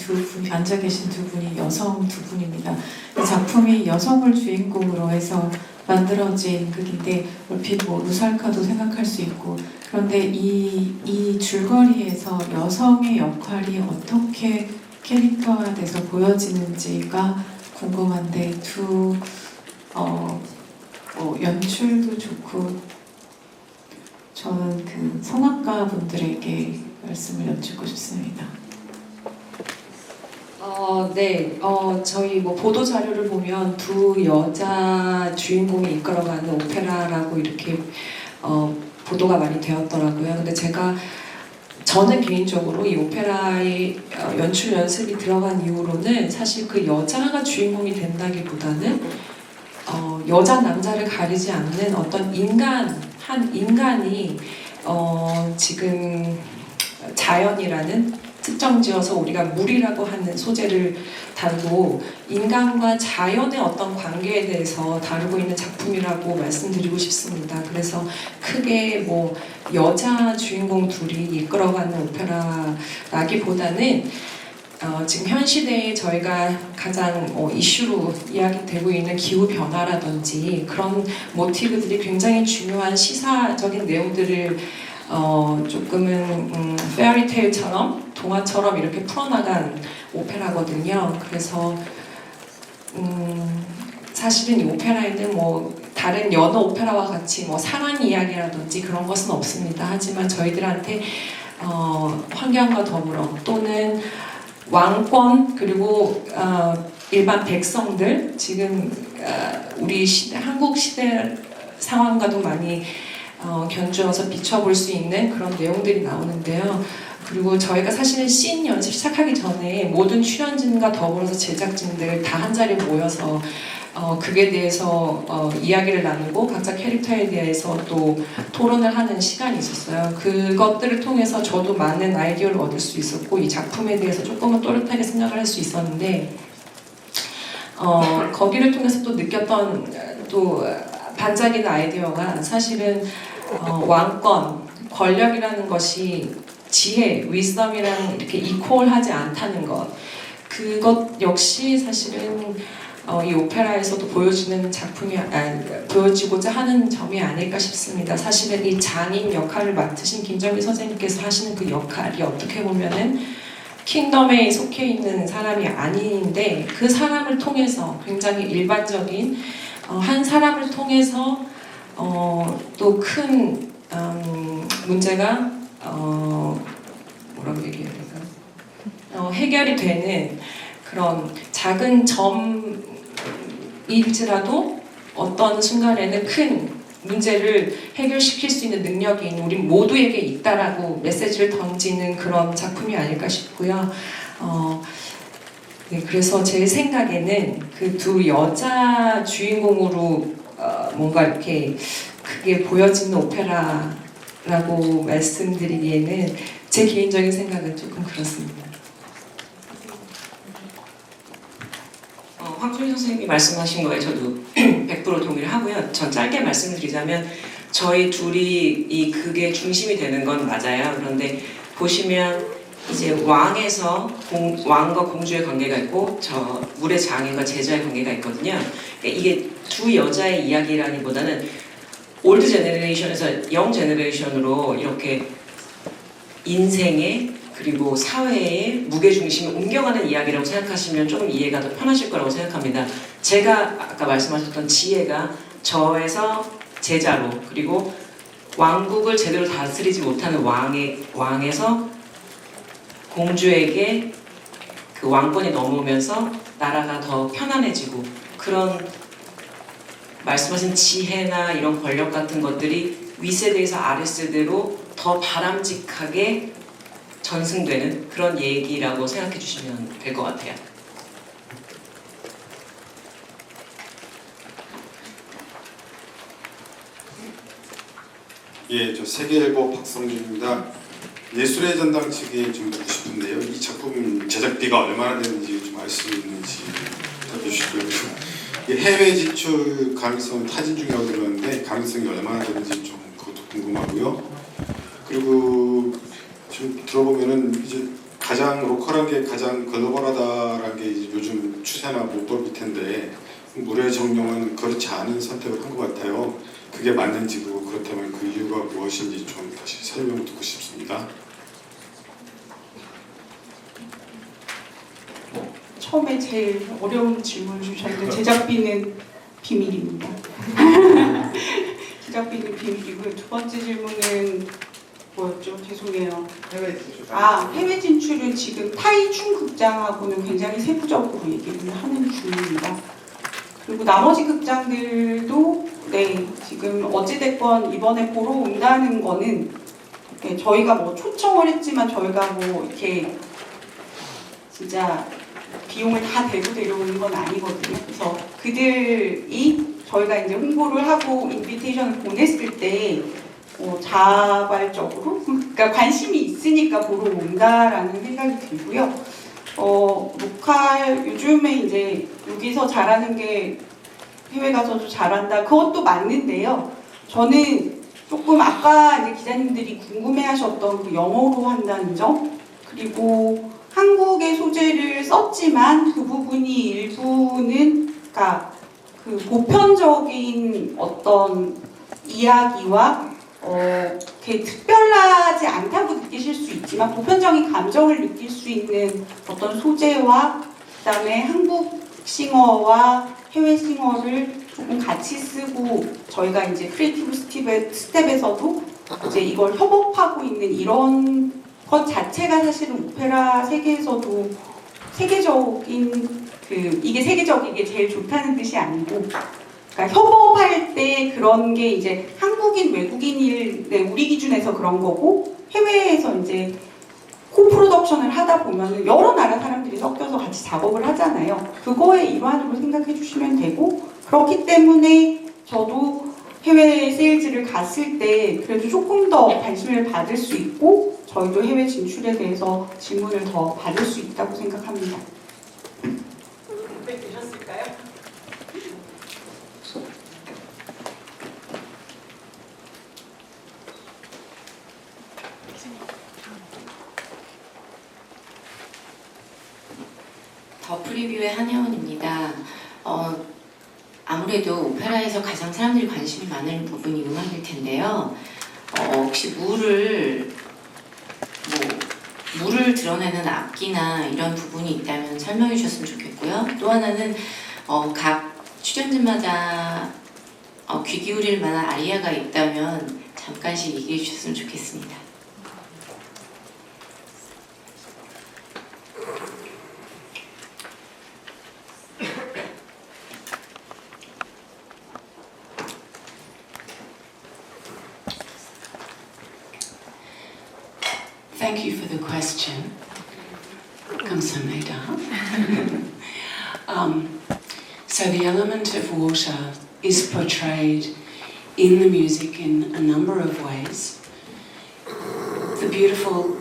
앉아 계신 두 분이 여성 두 분입니다. 이 작품이 여성을 주인공으로 해서 만들어진 극인데 얼핏 뭐 루살카도 생각할 수 있고, 그런데 이 줄거리에서 여성의 역할이 어떻게 캐릭터화돼서 보여지는지가 궁금한데 연출도 좋고, 저는 그 성악가 분들에게 말씀을 여쭙고 싶습니다. 네, 저희 뭐 보도 자료를 보면 두 여자 주인공이 이끌어가는 오페라라고 이렇게 보도가 많이 되었더라고요. 근데 저는 개인적으로 이 오페라의 연출 연습이 들어간 이후로는 사실 그 여자가 주인공이 된다기보다는 여자 남자를 가리지 않는 어떤 한 인간이 지금 자연이라는 특정지어서 우리가 물이라고 하는 소재를 다루고 인간과 자연의 어떤 관계에 대해서 다루고 있는 작품이라고 말씀드리고 싶습니다. 그래서 크게 뭐 여자 주인공 둘이 이끌어가는 오페라라기보다는 지금 현 시대에 저희가 가장 이슈로 이야기되고 있는 기후변화라든지 그런 모티브들이 굉장히 중요한 시사적인 내용들을 조금은 페어리테일처럼 동화처럼 이렇게 풀어나간 오페라거든요. 그래서 사실은 이 오페라에는 뭐 다른 여느 오페라와 같이 뭐 사랑 이야기라든지 그런 것은 없습니다. 하지만 저희들한테 환경과 더불어 또는 왕권 그리고 일반 백성들, 지금 우리 한국 시대 상황과도 많이 견주어서 비춰볼 수 있는 그런 내용들이 나오는데요. 그리고 저희가 사실은 씬 연습 시작하기 전에 모든 출연진과 더불어서 제작진들 다 한 자리에 모여서 극에 대해서 이야기를 나누고 각자 캐릭터에 대해서 또 토론을 하는 시간이 있었어요. 그것들을 통해서 저도 많은 아이디어를 얻을 수 있었고 이 작품에 대해서 조금은 또렷하게 생각을 할 수 있었는데 거기를 통해서 또 느꼈던 또 반짝이는 아이디어가 사실은 왕권, 권력이라는 것이 지혜, 위즈덤이랑 이렇게 이퀄하지 않다는 것, 그것 역시 사실은 이 오페라에서도 보여지는 보여지고자 하는 점이 아닐까 싶습니다. 사실은 이 장인 역할을 맡으신 김정미 선생님께서 하시는 그 역할이 어떻게 보면은 킹덤에 속해 있는 사람이 아닌데 그 사람을 통해서 굉장히 일반적인 한 사람을 통해서 또 큰 문제가 뭐라고 얘기해야 될까? 해결이 되는 그런 작은 점일지라도 어떤 순간에는 큰 문제를 해결시킬 수 있는 능력이 우리 모두에게 있다라고 메시지를 던지는 그런 작품이 아닐까 싶고요. 네, 그래서 제 생각에는 그 두 여자 주인공으로 뭔가 이렇게 크게 보여지는 오페라라고 말씀드리기에는 제 개인적인 생각은 조금 그렇습니다. 황소희 선생님이 말씀하신 거에 저도 100% 동의를 하고요. 전 짧게 말씀을 드리자면 저희 둘이 이 극의 중심이 되는 건 맞아요. 그런데 보시면 이제 왕과 공주의 관계가 있고 저 물의 장인과 제자의 관계가 있거든요. 그러니까 이게 두 여자의 이야기라기보다는 올드 제너레이션에서 영 제너레이션으로 이렇게 인생의 그리고 사회의 무게중심을 옮겨가는 이야기라고 생각하시면 조금 이해가 더 편하실 거라고 생각합니다. 제가 아까 말씀하셨던 지혜가 저에서 제자로 그리고 왕국을 제대로 다스리지 못하는 왕에서 공주에게 그 왕권이 넘어오면서 나라가 더 편안해지고 그런 말씀하신 지혜나 이런 권력 같은 것들이 윗세대에서 아랫세대로 더 바람직하게 전승되는 그런 얘기라고 생각해 주시면 될 것 같아요. 예, 저 세계일보 박성준입니다. 예술의 전당 측에 좀 묻고 싶은데요. 이 작품 제작비가 얼마나 되는지 좀 알 수 있는지 부탁해 주시고요. 해외 지출 가능성은 타진 중이라고 들었는데 가능성이 얼마나 되는지 좀 그것도 궁금하고요. 그리고 좀 들어보면은 이제 가장 로컬한 게 가장 글로벌하다라는 게 이제 요즘 추세나 못볼 텐데 물의 정령은 그렇지 않은 선택을 한 것 같아요. 그게 맞는지 그렇다면 그 이유가 무엇인지 좀 다시 설명 듣고 싶습니다. 처음에 제일 어려운 질문을 주셨는데 제작비는 비밀입니다. 제작비는 비밀이고요. 두 번째 질문은 뭐였죠? 죄송해요. 해외 진출. 해외 진출은 지금 타이충 극장하고는 굉장히 세부적으로 얘기를 하는 중입니다. 그리고 나머지 극장들도 네 지금 어찌됐건 이번에 보러 온다는 거는 저희가 뭐 초청을 했지만 저희가 뭐 이렇게 진짜 비용을 다 대고 데려오는 건 아니거든요. 그래서 그들이 저희가 이제 홍보를 하고 인비테이션을 보냈을 때 자발적으로 그러니까 관심이 있으니까 보러 온다라는 생각이 들고요. 로컬 요즘에 이제 여기서 잘하는 게 해외 가서도 잘한다. 그것도 맞는데요. 저는 조금 아까 이제 기자님들이 궁금해하셨던 그 영어로 한다는 점 그리고 한국의 소재를 썼지만 그 부분이 일부는 그러니까 그 보편적인 어떤 이야기와 되게 특별하지 않다고 느끼실 수 있지만 보편적인 감정을 느낄 수 있는 어떤 소재와 그다음에 한국 싱어와 해외 싱어를 조금 같이 쓰고 저희가 이제 크리에이티브 스텝에서도 이제 이걸 협업하고 있는 이런 것 자체가 사실은 오페라 세계에서도 세계적인 이게 세계적이게 제일 좋다는 뜻이 아니고 그러니까 협업할 때 그런 게 이제 한국인 외국인일 때 우리 기준에서 그런 거고 해외에서 이제 코프로덕션을 하다 보면 여러 나라 사람들이 섞여서 같이 작업을 하잖아요. 그거의 일환으로 생각해 주시면 되고 그렇기 때문에 저도 해외 세일즈를 갔을 때 그래도 조금 더 관심을 받을 수 있고 저희도 해외 진출에 대해서 질문을 더 받을 수 있다고 생각합니다. 되셨을까요? 더 프리뷰의 한혜원입니다. 아무래도 오페라에서 가장 사람들이 관심이 많은 부분이 음악일 텐데요. 혹시 물을 드러내는 악기나 이런 부분이 있다면 설명해 주셨으면 좋겠고요. 또 하나는 각 출연진마다 귀 기울일 만한 아리아가 있다면 잠깐씩 얘기해 주셨으면 좋겠습니다. Thank you for the question. 감사합니다. So the element of water is portrayed in the music in a number of ways. The beautiful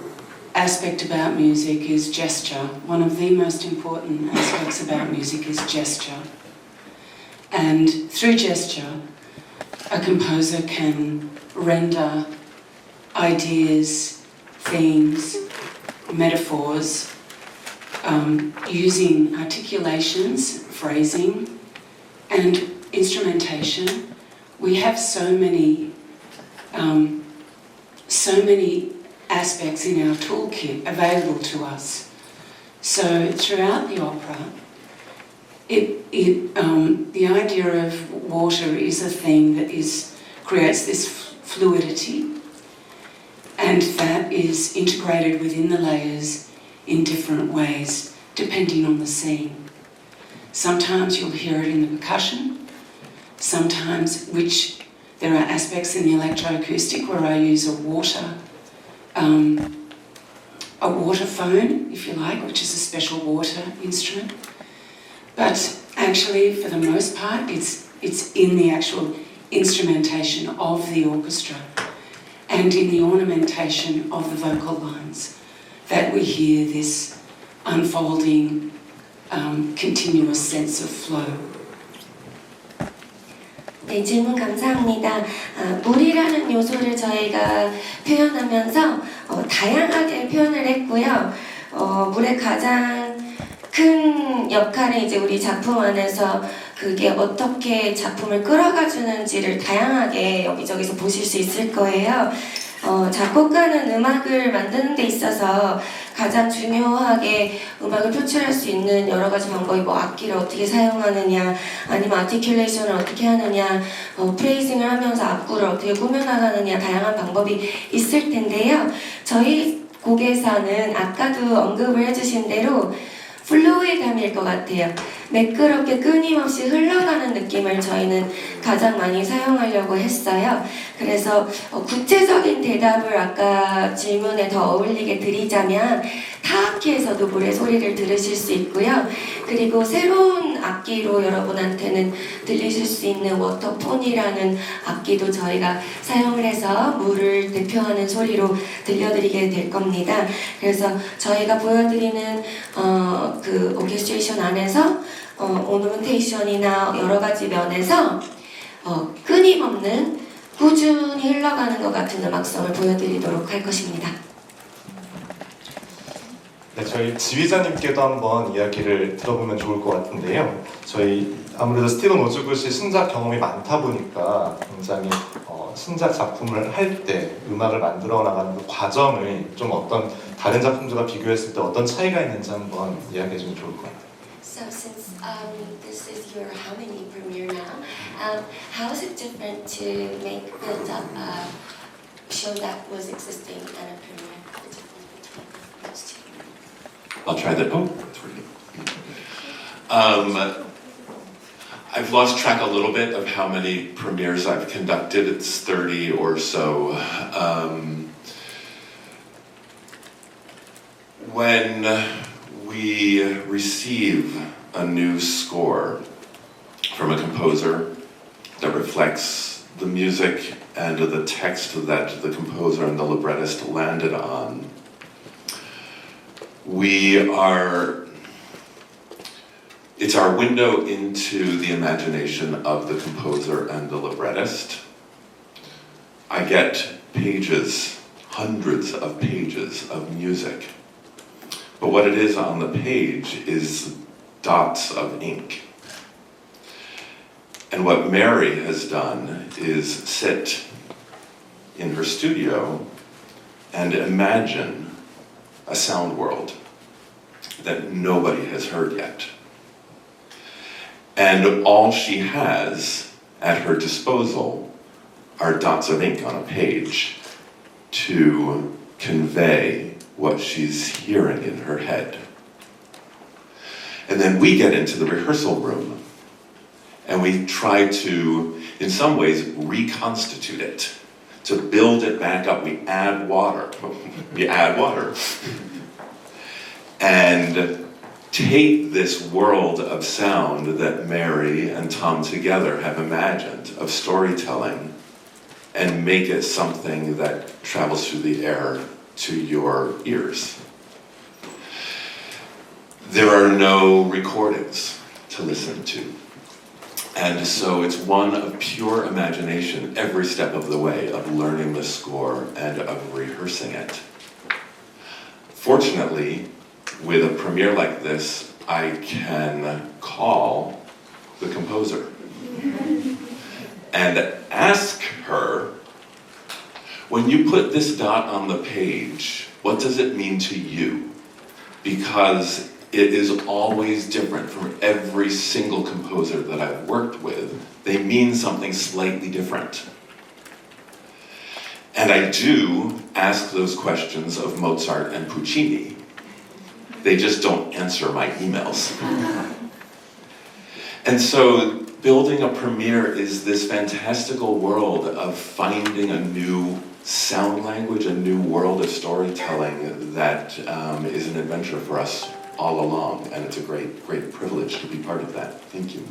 aspect about music is gesture. One of the most important aspects about music is gesture. And through gesture, a composer can render ideas, themes, metaphors, using articulations, phrasing, and instrumentation. We have so many aspects in our toolkit available to us. So throughout the opera, the idea of water is a thing that creates this fluidity, and that is integrated within the layers in different ways, depending on the scene. Sometimes you'll hear it in the percussion, sometimes there are aspects in the electroacoustic where I use a water phone, if you like, which is a special water instrument. But actually, for the most part, it's in the actual instrumentation of the orchestra and in the ornamentation of the vocal lines that we hear this unfolding, continuous sense of flow. 네, 질문 감사합니다. 물이라는 요소를 저희가 표현하면서 다양하게 표현을 했고요. 물의 가장 큰 역할은 이제 우리 작품 안에서 그게 어떻게 작품을 끌어가 주는지를 다양하게 여기저기서 보실 수 있을 거예요. 작곡가는 음악을 만드는 데 있어서 가장 중요하게 음악을 표출할 수 있는 여러 가지 방법이 뭐 악기를 어떻게 사용하느냐, 아니면 아티큘레이션을 어떻게 하느냐, 프레이징을 하면서 악구를 어떻게 꾸며나가느냐, 다양한 방법이 있을 텐데요. 저희 곡에서는 아까도 언급을 해주신 대로 플루이드함일 것 같아요. 매끄럽게 끊임없이 흘러가는 느낌을 저희는 가장 많이 사용하려고 했어요. 그래서 구체적인 대답을 아까 질문에 더 어울리게 드리자면 타악기에서도 물의 소리를 들으실 수 있고요. 그리고 새로운 악기로 여러분한테는 들리실 수 있는 워터폰이라는 악기도 저희가 사용을 해서 물을 대표하는 소리로 들려드리게 될 겁니다. 그래서 저희가 보여드리는 그 오케스트레이션 안에서 오르멘테이션이나 여러 가지 면에서 끊임없는 꾸준히 흘러가는 것 같은 음악성을 보여드리도록 할 것입니다. 네, 저희 지휘자님께도 한번 이야기를 들어보면 좋을 것 같은데요. 저희 아무래도 스티븐 오즈굿이 신작 경험이 많다 보니까 굉장히 신작 작품을 할 때 음악을 만들어 나가는 그 과정을 좀 어떤 다른 작품들과 비교했을 때 어떤 차이가 있는지 한번 이야기해 주면 좋을 것 같아요. So since this is your how many premiere now, how is it different to make the show that was existing and a premiere? The difference between those two. I'll try that. I've lost track a little bit of how many premieres I've conducted. It's 30 or so. When we receive a new score from a composer that reflects the music and the text that the composer and the librettist landed on, it's our window into the imagination of the composer and the librettist. I get pages, hundreds of pages of music. But what it is on the page is dots of ink. And what Mary has done is sit in her studio and imagine a sound world that nobody has heard yet. And all she has at her disposal are dots of ink on a page to convey what she's hearing in her head. And then we get into the rehearsal room and we try to, in some ways, reconstitute it, to build it back up. We add water. And take this world of sound that Mary and Tom together have imagined, of storytelling, and make it something that travels through the air to your ears. There are no recordings to listen to. And so it's one of pure imagination every step of the way of learning the score and of rehearsing it. Fortunately, with a premiere like this, I can call the composer and ask her, when you put this dot on the page, what does it mean to you? Because it is always different from every single composer that I've worked with. They mean something slightly different. And I do ask those questions of Mozart and Puccini. They just don't answer my emails. And so building a premiere is this fantastical world of finding a new sound language, a new world of storytelling that is an adventure for us all along, and it's a great privilege to be part of that. Thank you.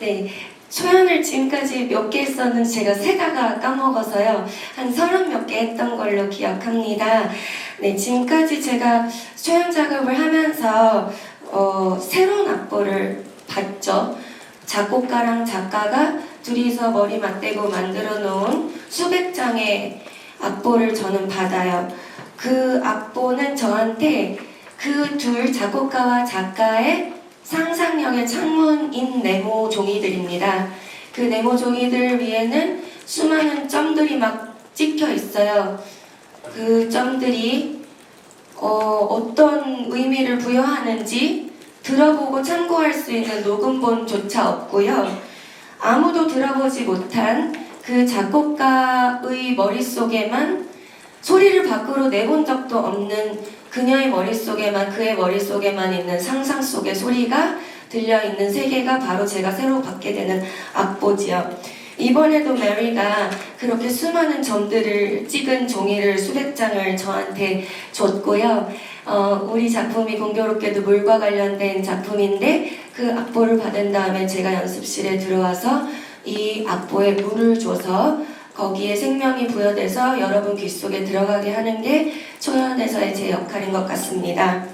네, 초연을 지금까지 몇 개 했었는지 제가 세다가 까먹어서요. 한 30몇 개 했던 걸로 기억합니다. 네, 지금까지 제가 초연 작업을 하면서 새로운 악보를 봤죠. 작곡가랑 작가가 둘이서 머리 맞대고 만들어 놓은 수백 장의 악보를 저는 받아요. 그 악보는 저한테 그 둘 작곡가와 작가의 상상력의 창문인 네모 종이들입니다. 그 네모 종이들 위에는 수많은 점들이 막 찍혀 있어요. 그 점들이 어떤 의미를 부여하는지 들어보고 참고할 수 있는 녹음본조차 없고요. 아무도 들어보지 못한 그 작곡가의 머릿속에만 소리를 밖으로 내본 적도 없는 그녀의 머릿속에만, 그의 머릿속에만 있는 상상 속의 소리가 들려있는 세계가 바로 제가 새로 받게 되는 악보지요. 이번에도 메리가 그렇게 수많은 점들을 찍은 종이를 수백 장을 저한테 줬고요. 우리 작품이 공교롭게도 물과 관련된 작품인데 그 악보를 받은 다음에 제가 연습실에 들어와서 이 악보에 물을 줘서 거기에 생명이 부여돼서 여러분 귀 속에 들어가게 하는 게 초연에서의 제 역할인 것 같습니다.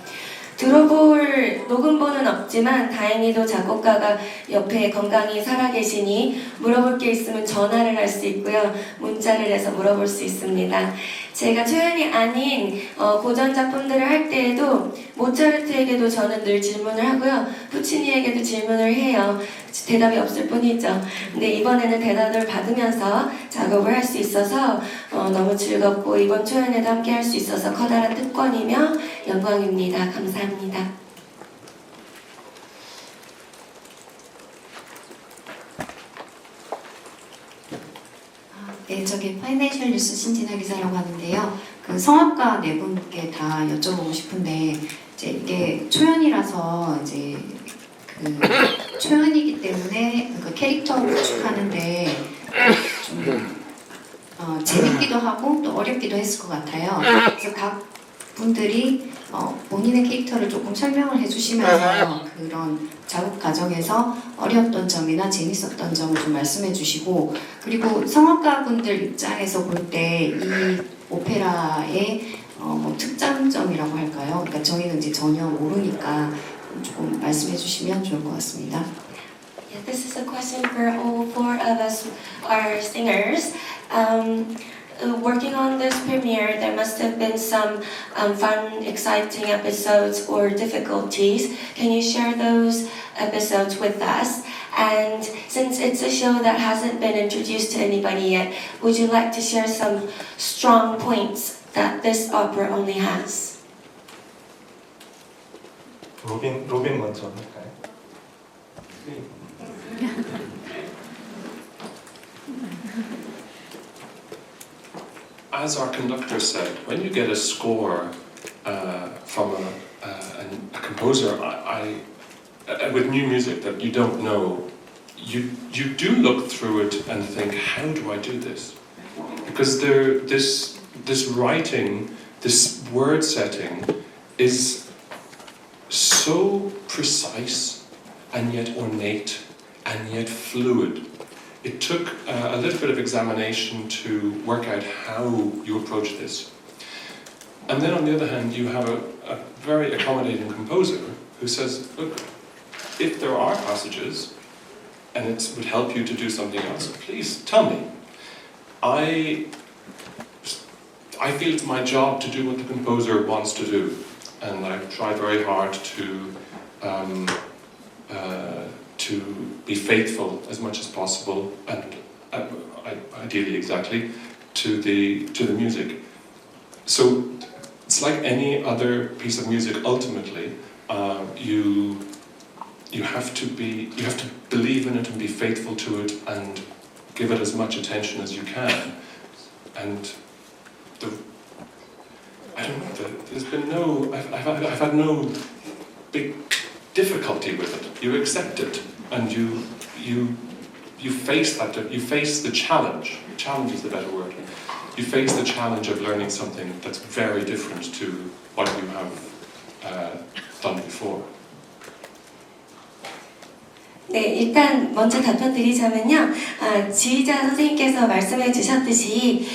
들어볼 녹음본은 없지만 다행히도 작곡가가 옆에 건강히 살아계시니 물어볼 게 있으면 전화를 할 수 있고요. 문자를 해서 물어볼 수 있습니다. 제가 초연이 아닌 고전 작품들을 할 때에도 모차르트에게도 저는 늘 질문을 하고요. 푸치니에게도 질문을 해요. 대답이 없을 뿐이죠. 근데 이번에는 대답을 받으면서 작업을 할 수 있어서 너무 즐겁고 이번 초연에도 함께 할 수 있어서 커다란 특권이며 영광입니다. 감사합니다. 네, 저기 파이낸셜 뉴스 신진아 기자라고 하는데요. 그 성악가 네 분께 다 여쭤보고 싶은데 이제 이게 초연이라서 이제 그 초연이기 때문에 그 캐릭터 구축하는데 좀 재밌기도 하고 또 어렵기도 했을 것 같아요. 그래서 각 분들이 본인의 캐릭터를 조금 설명을 해주시면서 그런 작업 과정에서 어려웠던 점이나 재밌었던 점을 좀 말씀해 주시고, 그리고 성악가 분들 입장에서 볼 때 이 오페라의 뭐 특장점이라고 할까요? 그러니까 저희는 이제 전혀 모르니까 조금 말씀해 주시면 좋을 것 같습니다. Yeah, this is a question for all four of us, our singers. Working on this premiere, there must have been some fun, exciting episodes or difficulties. Can you share those episodes with us? And since it's a show that hasn't been introduced to anybody yet, would you like to share some strong points that this opera only has? 로빈 먼저 할까요? As our conductor said, when you get a score from a composer, with new music that you don't know, you do look through it and think, how do I do this? Because this writing, this word setting, is so precise and yet ornate and yet fluid. it took a little bit of examination to work out how you approach this. And then on the other hand, you have a very accommodating composer who says, look, if there are passages and it would help you to do something else, please tell me. I feel it's my job to do what the composer wants to do, and I've tried very hard to be faithful as much as possible, and ideally exactly to the music. So it's like any other piece of music. Ultimately, you have to believe in it and be faithful to it and give it as much attention as you can. And I don't know. There's been no. I've had no big difficulty with it. You accept it, and you face that. You face the challenge. Challenge is the better word. You face the challenge of learning something that's very different to what you have done before. 네, 일단 먼저 답변 드리자면요. 지휘자 선생님께서 말씀해 주셨듯이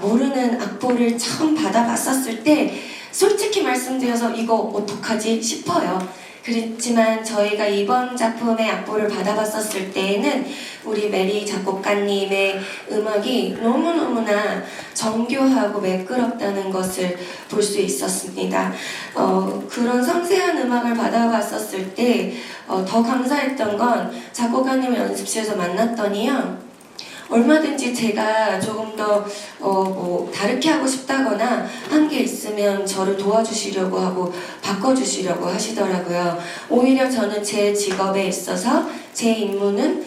모르는 악보를 처음 받아봤었을 때 솔직히 말씀드려서 이거 어떡하지 싶어요. 그렇지만 저희가 이번 작품의 악보를 받아봤었을 때에는 우리 메리 작곡가님의 음악이 너무너무나 정교하고 매끄럽다는 것을 볼 수 있었습니다. 그런 섬세한 음악을 받아봤었을 때 더 감사했던 건 작곡가님을 연습실에서 만났더니요. 얼마든지 제가 조금 더 다르게 하고 싶다거나 한 게 있으면 저를 도와주시려고 하고 바꿔주시려고 하시더라고요. 오히려 저는 제 직업에 있어서 제 임무는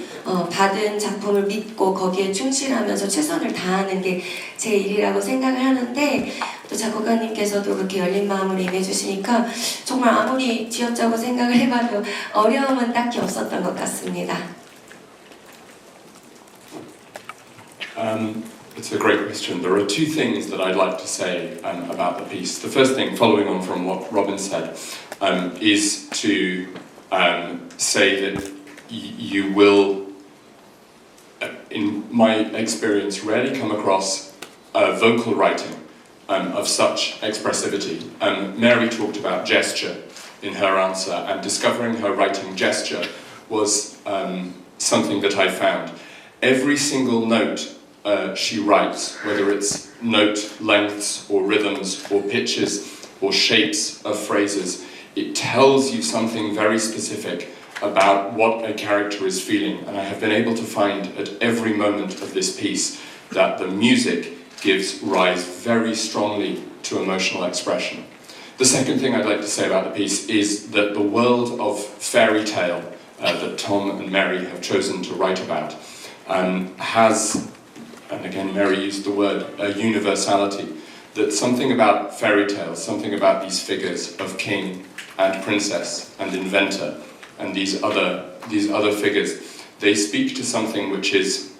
받은 작품을 믿고 거기에 충실하면서 최선을 다하는 게 제 일이라고 생각을 하는데 또 작곡가님께서도 그렇게 열린 마음으로 임해주시니까 정말 아무리 쥐어짜고 생각을 해봐도 어려움은 딱히 없었던 것 같습니다. It's a great question. There are two things that I'd like to say about the piece. The first thing, following on from what Robin said, is to say that you will, in my experience, rarely come across vocal writing of such expressivity. Mary talked about gesture in her answer, and discovering her writing gesture was something that I found. Every single note she writes, whether it's note lengths or rhythms or pitches or shapes of phrases, it tells you something very specific about what a character is feeling. And I have been able to find at every moment of this piece that the music gives rise very strongly to emotional expression. The second thing I'd like to say about the piece is that the world of fairy tale that Tom and Mary have chosen to write about has, and again Mary used the word, a universality, that something about fairy tales, something about these figures of king and princess and inventor and these other figures, they speak to something which is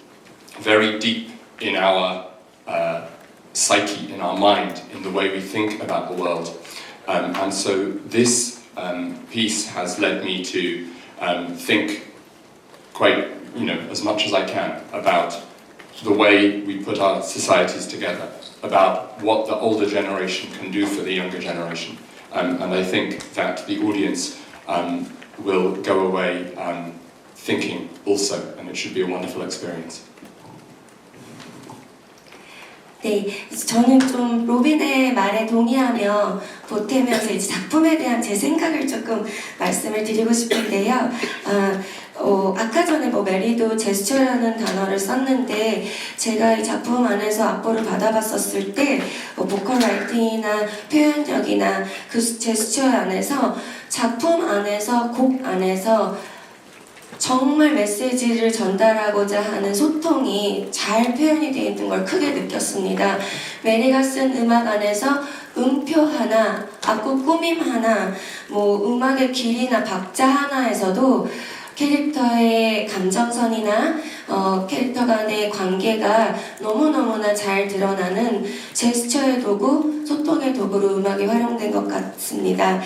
very deep in our psyche, in our mind, in the way we think about the world. And so this piece has led me to think quite, as much as I can about the way we put our societies together, about what the older generation can do for the younger generation. And I think that the audience will go away thinking also, and it should be a wonderful experience. 네, 저는 좀 로빈의 말에 동의하며 보태면서 이제 작품에 대한 제 생각을 조금 말씀을 드리고 싶은데요. 아까 전에 메리도 제스처라는 단어를 썼는데 제가 이 작품 안에서 악보를 받아봤었을 때 보컬 라이팅이나 표현력이나 그 제스처 안에서 작품 안에서 곡 안에서 정말 메시지를 전달하고자 하는 소통이 잘 표현이 되어 있는 걸 크게 느꼈습니다. 메리가 쓴 음악 안에서 음표 하나, 악보 꾸밈 하나, 음악의 길이나 박자 하나에서도 캐릭터의 감정선이나 캐릭터 간의 관계가 너무너무나 잘 드러나는 제스처의 도구, 소통의 도구로 음악이 활용된 것 같습니다.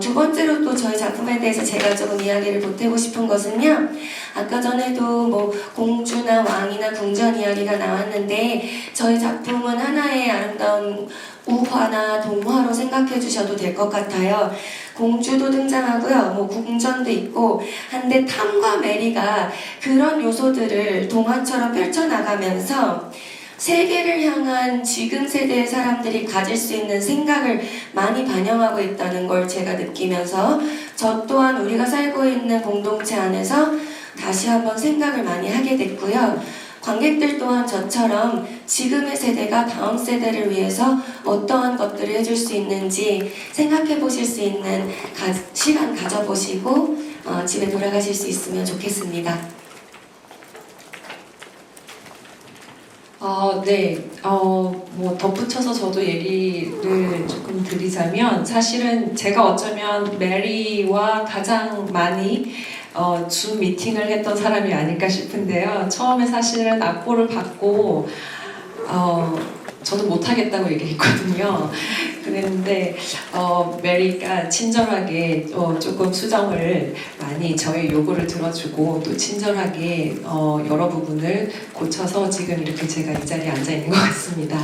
두 번째로 또 저희 작품에 대해서 제가 조금 이야기를 보태고 싶은 것은요. 아까 전에도 뭐 공주나 왕이나 궁전 이야기가 나왔는데 저희 작품은 하나의 아름다운 우화나 동화로 생각해 주셔도 될 것 같아요. 공주도 등장하고요. 뭐 궁전도 있고 한데 탐과 메리가 그런 요소들을 동화처럼 펼쳐나가면서 세계를 향한 지금 세대의 사람들이 가질 수 있는 생각을 많이 반영하고 있다는 걸 제가 느끼면서 저 또한 우리가 살고 있는 공동체 안에서 다시 한번 생각을 많이 하게 됐고요. 관객들 또한 저처럼 지금의 세대가 다음 세대를 위해서 어떠한 것들을 해줄 수 있는지 생각해 보실 수 있는 시간 가져보시고 집에 돌아가실 수 있으면 좋겠습니다. 뭐 덧붙여서 저도 얘기를 조금 드리자면 사실은 제가 어쩌면 메리와 가장 많이 줌 미팅을 했던 사람이 아닐까 싶은데요. 처음에 사실은 악보를 받고 저도 못하겠다고 얘기했거든요. 그랬는데 메리가 친절하게 조금 수정을 많이 저의 요구를 들어주고 또 친절하게 여러 부분을 고쳐서 지금 이렇게 제가 이 자리에 앉아 있는 것 같습니다.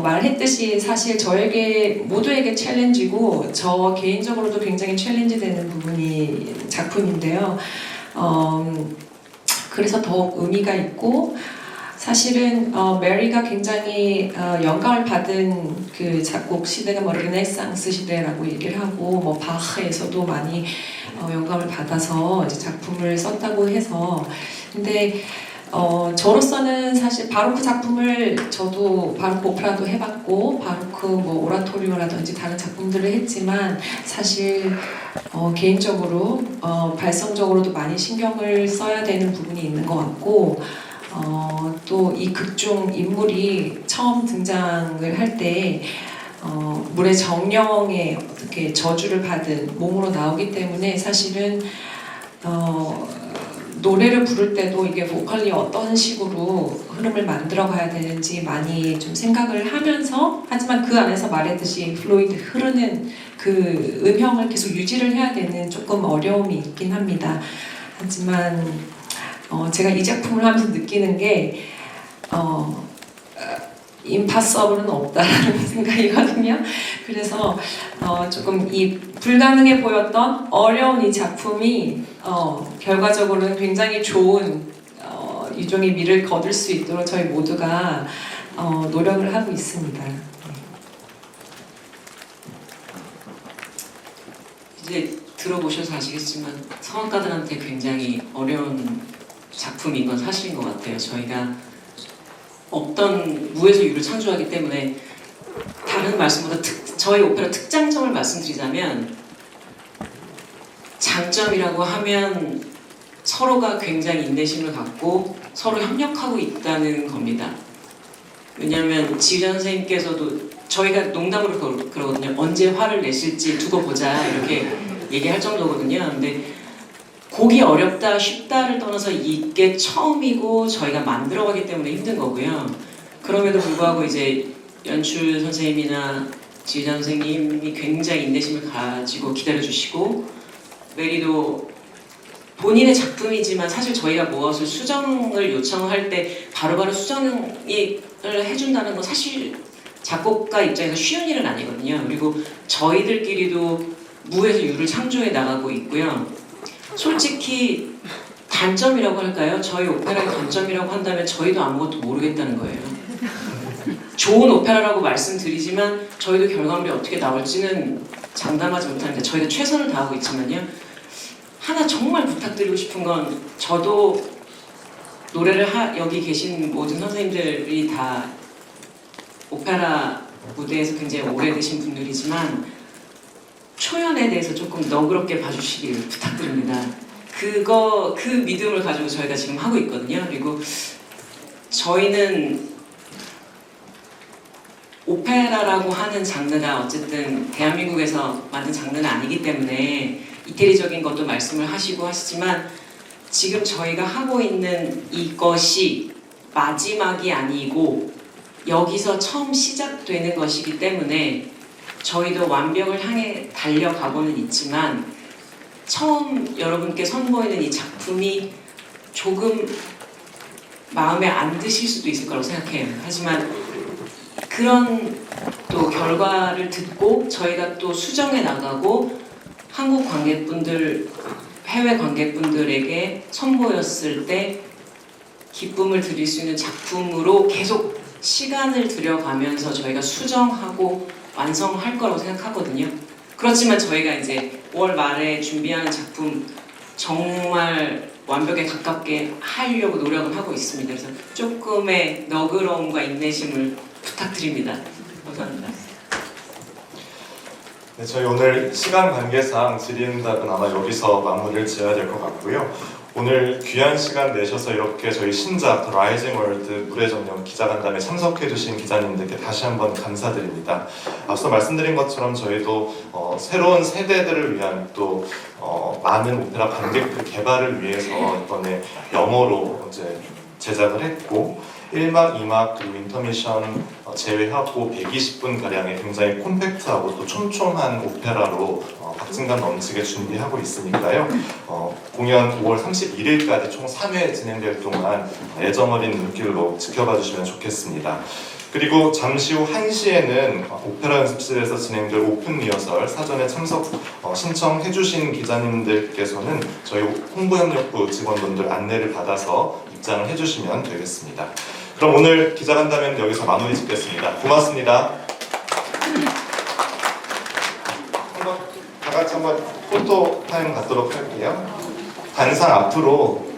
말했듯이 사실 저에게 모두에게 챌린지고 저 개인적으로도 굉장히 챌린지되는 부분이 작품인데요. 그래서 더욱 의미가 있고 사실은 메리가 굉장히 영감을 받은 그 작곡 시대가 뭐 르네상스 시대라고 얘기를 하고 뭐 바흐에서도 많이 영감을 받아서 이제 작품을 썼다고 해서 근데 저로서는 사실 바로크 작품을 저도 바로크 오페라도 해봤고 바로크 뭐 오라토리오라든지 다른 작품들을 했지만 사실 개인적으로 발성적으로도 많이 신경을 써야 되는 부분이 있는 것 같고 또 이 극중 인물이 처음 등장을 할 때 물의 정령에 어떻게 저주를 받은 몸으로 나오기 때문에 사실은 노래를 부를 때도 이게 보컬이 어떤 식으로 흐름을 만들어 가야 되는지 많이 좀 생각을 하면서 하지만 그 안에서 말했듯이 플로이드 흐르는 그 음형을 계속 유지를 해야 되는 조금 어려움이 있긴 합니다. 하지만 제가 이 작품을 하면서 느끼는 게 임파서블은 없다라는 생각이거든요. 그래서 조금 이 불가능해 보였던 어려운 이 작품이 결과적으로는 굉장히 좋은 유종의 미를 거둘 수 있도록 저희 모두가 노력을 하고 있습니다. 이제 들어보셔서 아시겠지만 성악가들한테 굉장히 어려운 작품인 건 사실인 것 같아요. 저희가 없던 무에서 유를 창조하기 때문에 다른 말씀보다 저희 오페라 특장점을 말씀드리자면 장점이라고 하면 서로가 굉장히 인내심을 갖고 서로 협력하고 있다는 겁니다. 왜냐하면 지휘자 선생님께서도 저희가 농담으로 그러거든요. 언제 화를 내실지 두고 보자 이렇게 얘기할 정도거든요. 근데 곡이 어렵다 쉽다를 떠나서 이게 처음이고 저희가 만들어가기 때문에 힘든 거고요. 그럼에도 불구하고 이제 연출 선생님이나 지휘자 선생님이 굉장히 인내심을 가지고 기다려주시고 메리도 본인의 작품이지만 사실 저희가 무엇을 수정을 요청할 때 바로바로 수정을 해준다는 건 사실 작곡가 입장에서 쉬운 일은 아니거든요. 그리고 저희들끼리도 무에서 유를 창조해 나가고 있고요. 솔직히 단점이라고 할까요? 저희 오페라의 단점이라고 한다면 저희도 아무것도 모르겠다는 거예요. 좋은 오페라라고 말씀드리지만 저희도 결과물이 어떻게 나올지는 장담하지 못합니다. 저희가 최선을 다하고 있지만요. 하나 정말 부탁드리고 싶은 건 저도 노래를 여기 계신 모든 선생님들이 다 오페라 무대에서 굉장히 오래되신 분들이지만 초연에 대해서 조금 너그럽게 봐주시길 부탁드립니다. 그 믿음을 가지고 저희가 지금 하고 있거든요. 그리고 저희는 오페라라고 하는 장르가 어쨌든 대한민국에서 만든 장르는 아니기 때문에 이태리적인 것도 말씀을 하시고 하시지만 지금 저희가 하고 있는 이것이 마지막이 아니고 여기서 처음 시작되는 것이기 때문에 저희도 완벽을 향해 달려가고는 있지만 처음 여러분께 선보이는 이 작품이 조금 마음에 안 드실 수도 있을 거라고 생각해요. 하지만 그런 또 결과를 듣고 저희가 또 수정해 나가고 한국 관객분들, 해외 관객분들에게 선보였을 때 기쁨을 드릴 수 있는 작품으로 계속 시간을 들여가면서 저희가 수정하고 완성할 거라고 생각하거든요. 그렇지만 저희가 이제 5월 말에 준비하는 작품 정말 완벽에 가깝게 하려고 노력을 하고 있습니다. 그래서 조금의 너그러움과 인내심을 부탁드립니다. 감사합니다. 네, 저희 오늘 시간 관계상 질의응답은 아마 여기서 마무리를 지어야 될 것 같고요. 오늘 귀한 시간 내셔서 이렇게 저희 신작 The Rising World 물의 정령 기자간담회 참석해주신 기자님들께 다시 한번 감사드립니다. 앞서 말씀드린 것처럼 저희도 새로운 세대들을 위한 또 많은 오페라 관객들 개발을 위해서 이번에 영어로 이제 제작을 했고 1막, 2막 그리고 인터미션 제외하고 120분 가량의 굉장히 콤팩트하고 또 촘촘한 오페라로 박진감 넘치게 준비하고 있으니까요. 공연 5월 31일까지 총 3회 진행될 동안 애정어린 눈길로 지켜봐 주시면 좋겠습니다. 그리고 잠시 후 1시에는 오페라 연습실에서 진행될 오픈 리허설 사전에 참석 신청해 주신 기자님들께서는 저희 홍보협력부 직원분들 안내를 받아서 입장을 해주시면 되겠습니다. 그럼 오늘 기자간담회는 여기서 마무리 짓겠습니다. 고맙습니다. 한번 다 같이 한번 포토 타임 갖도록 할게요. 단상 앞으로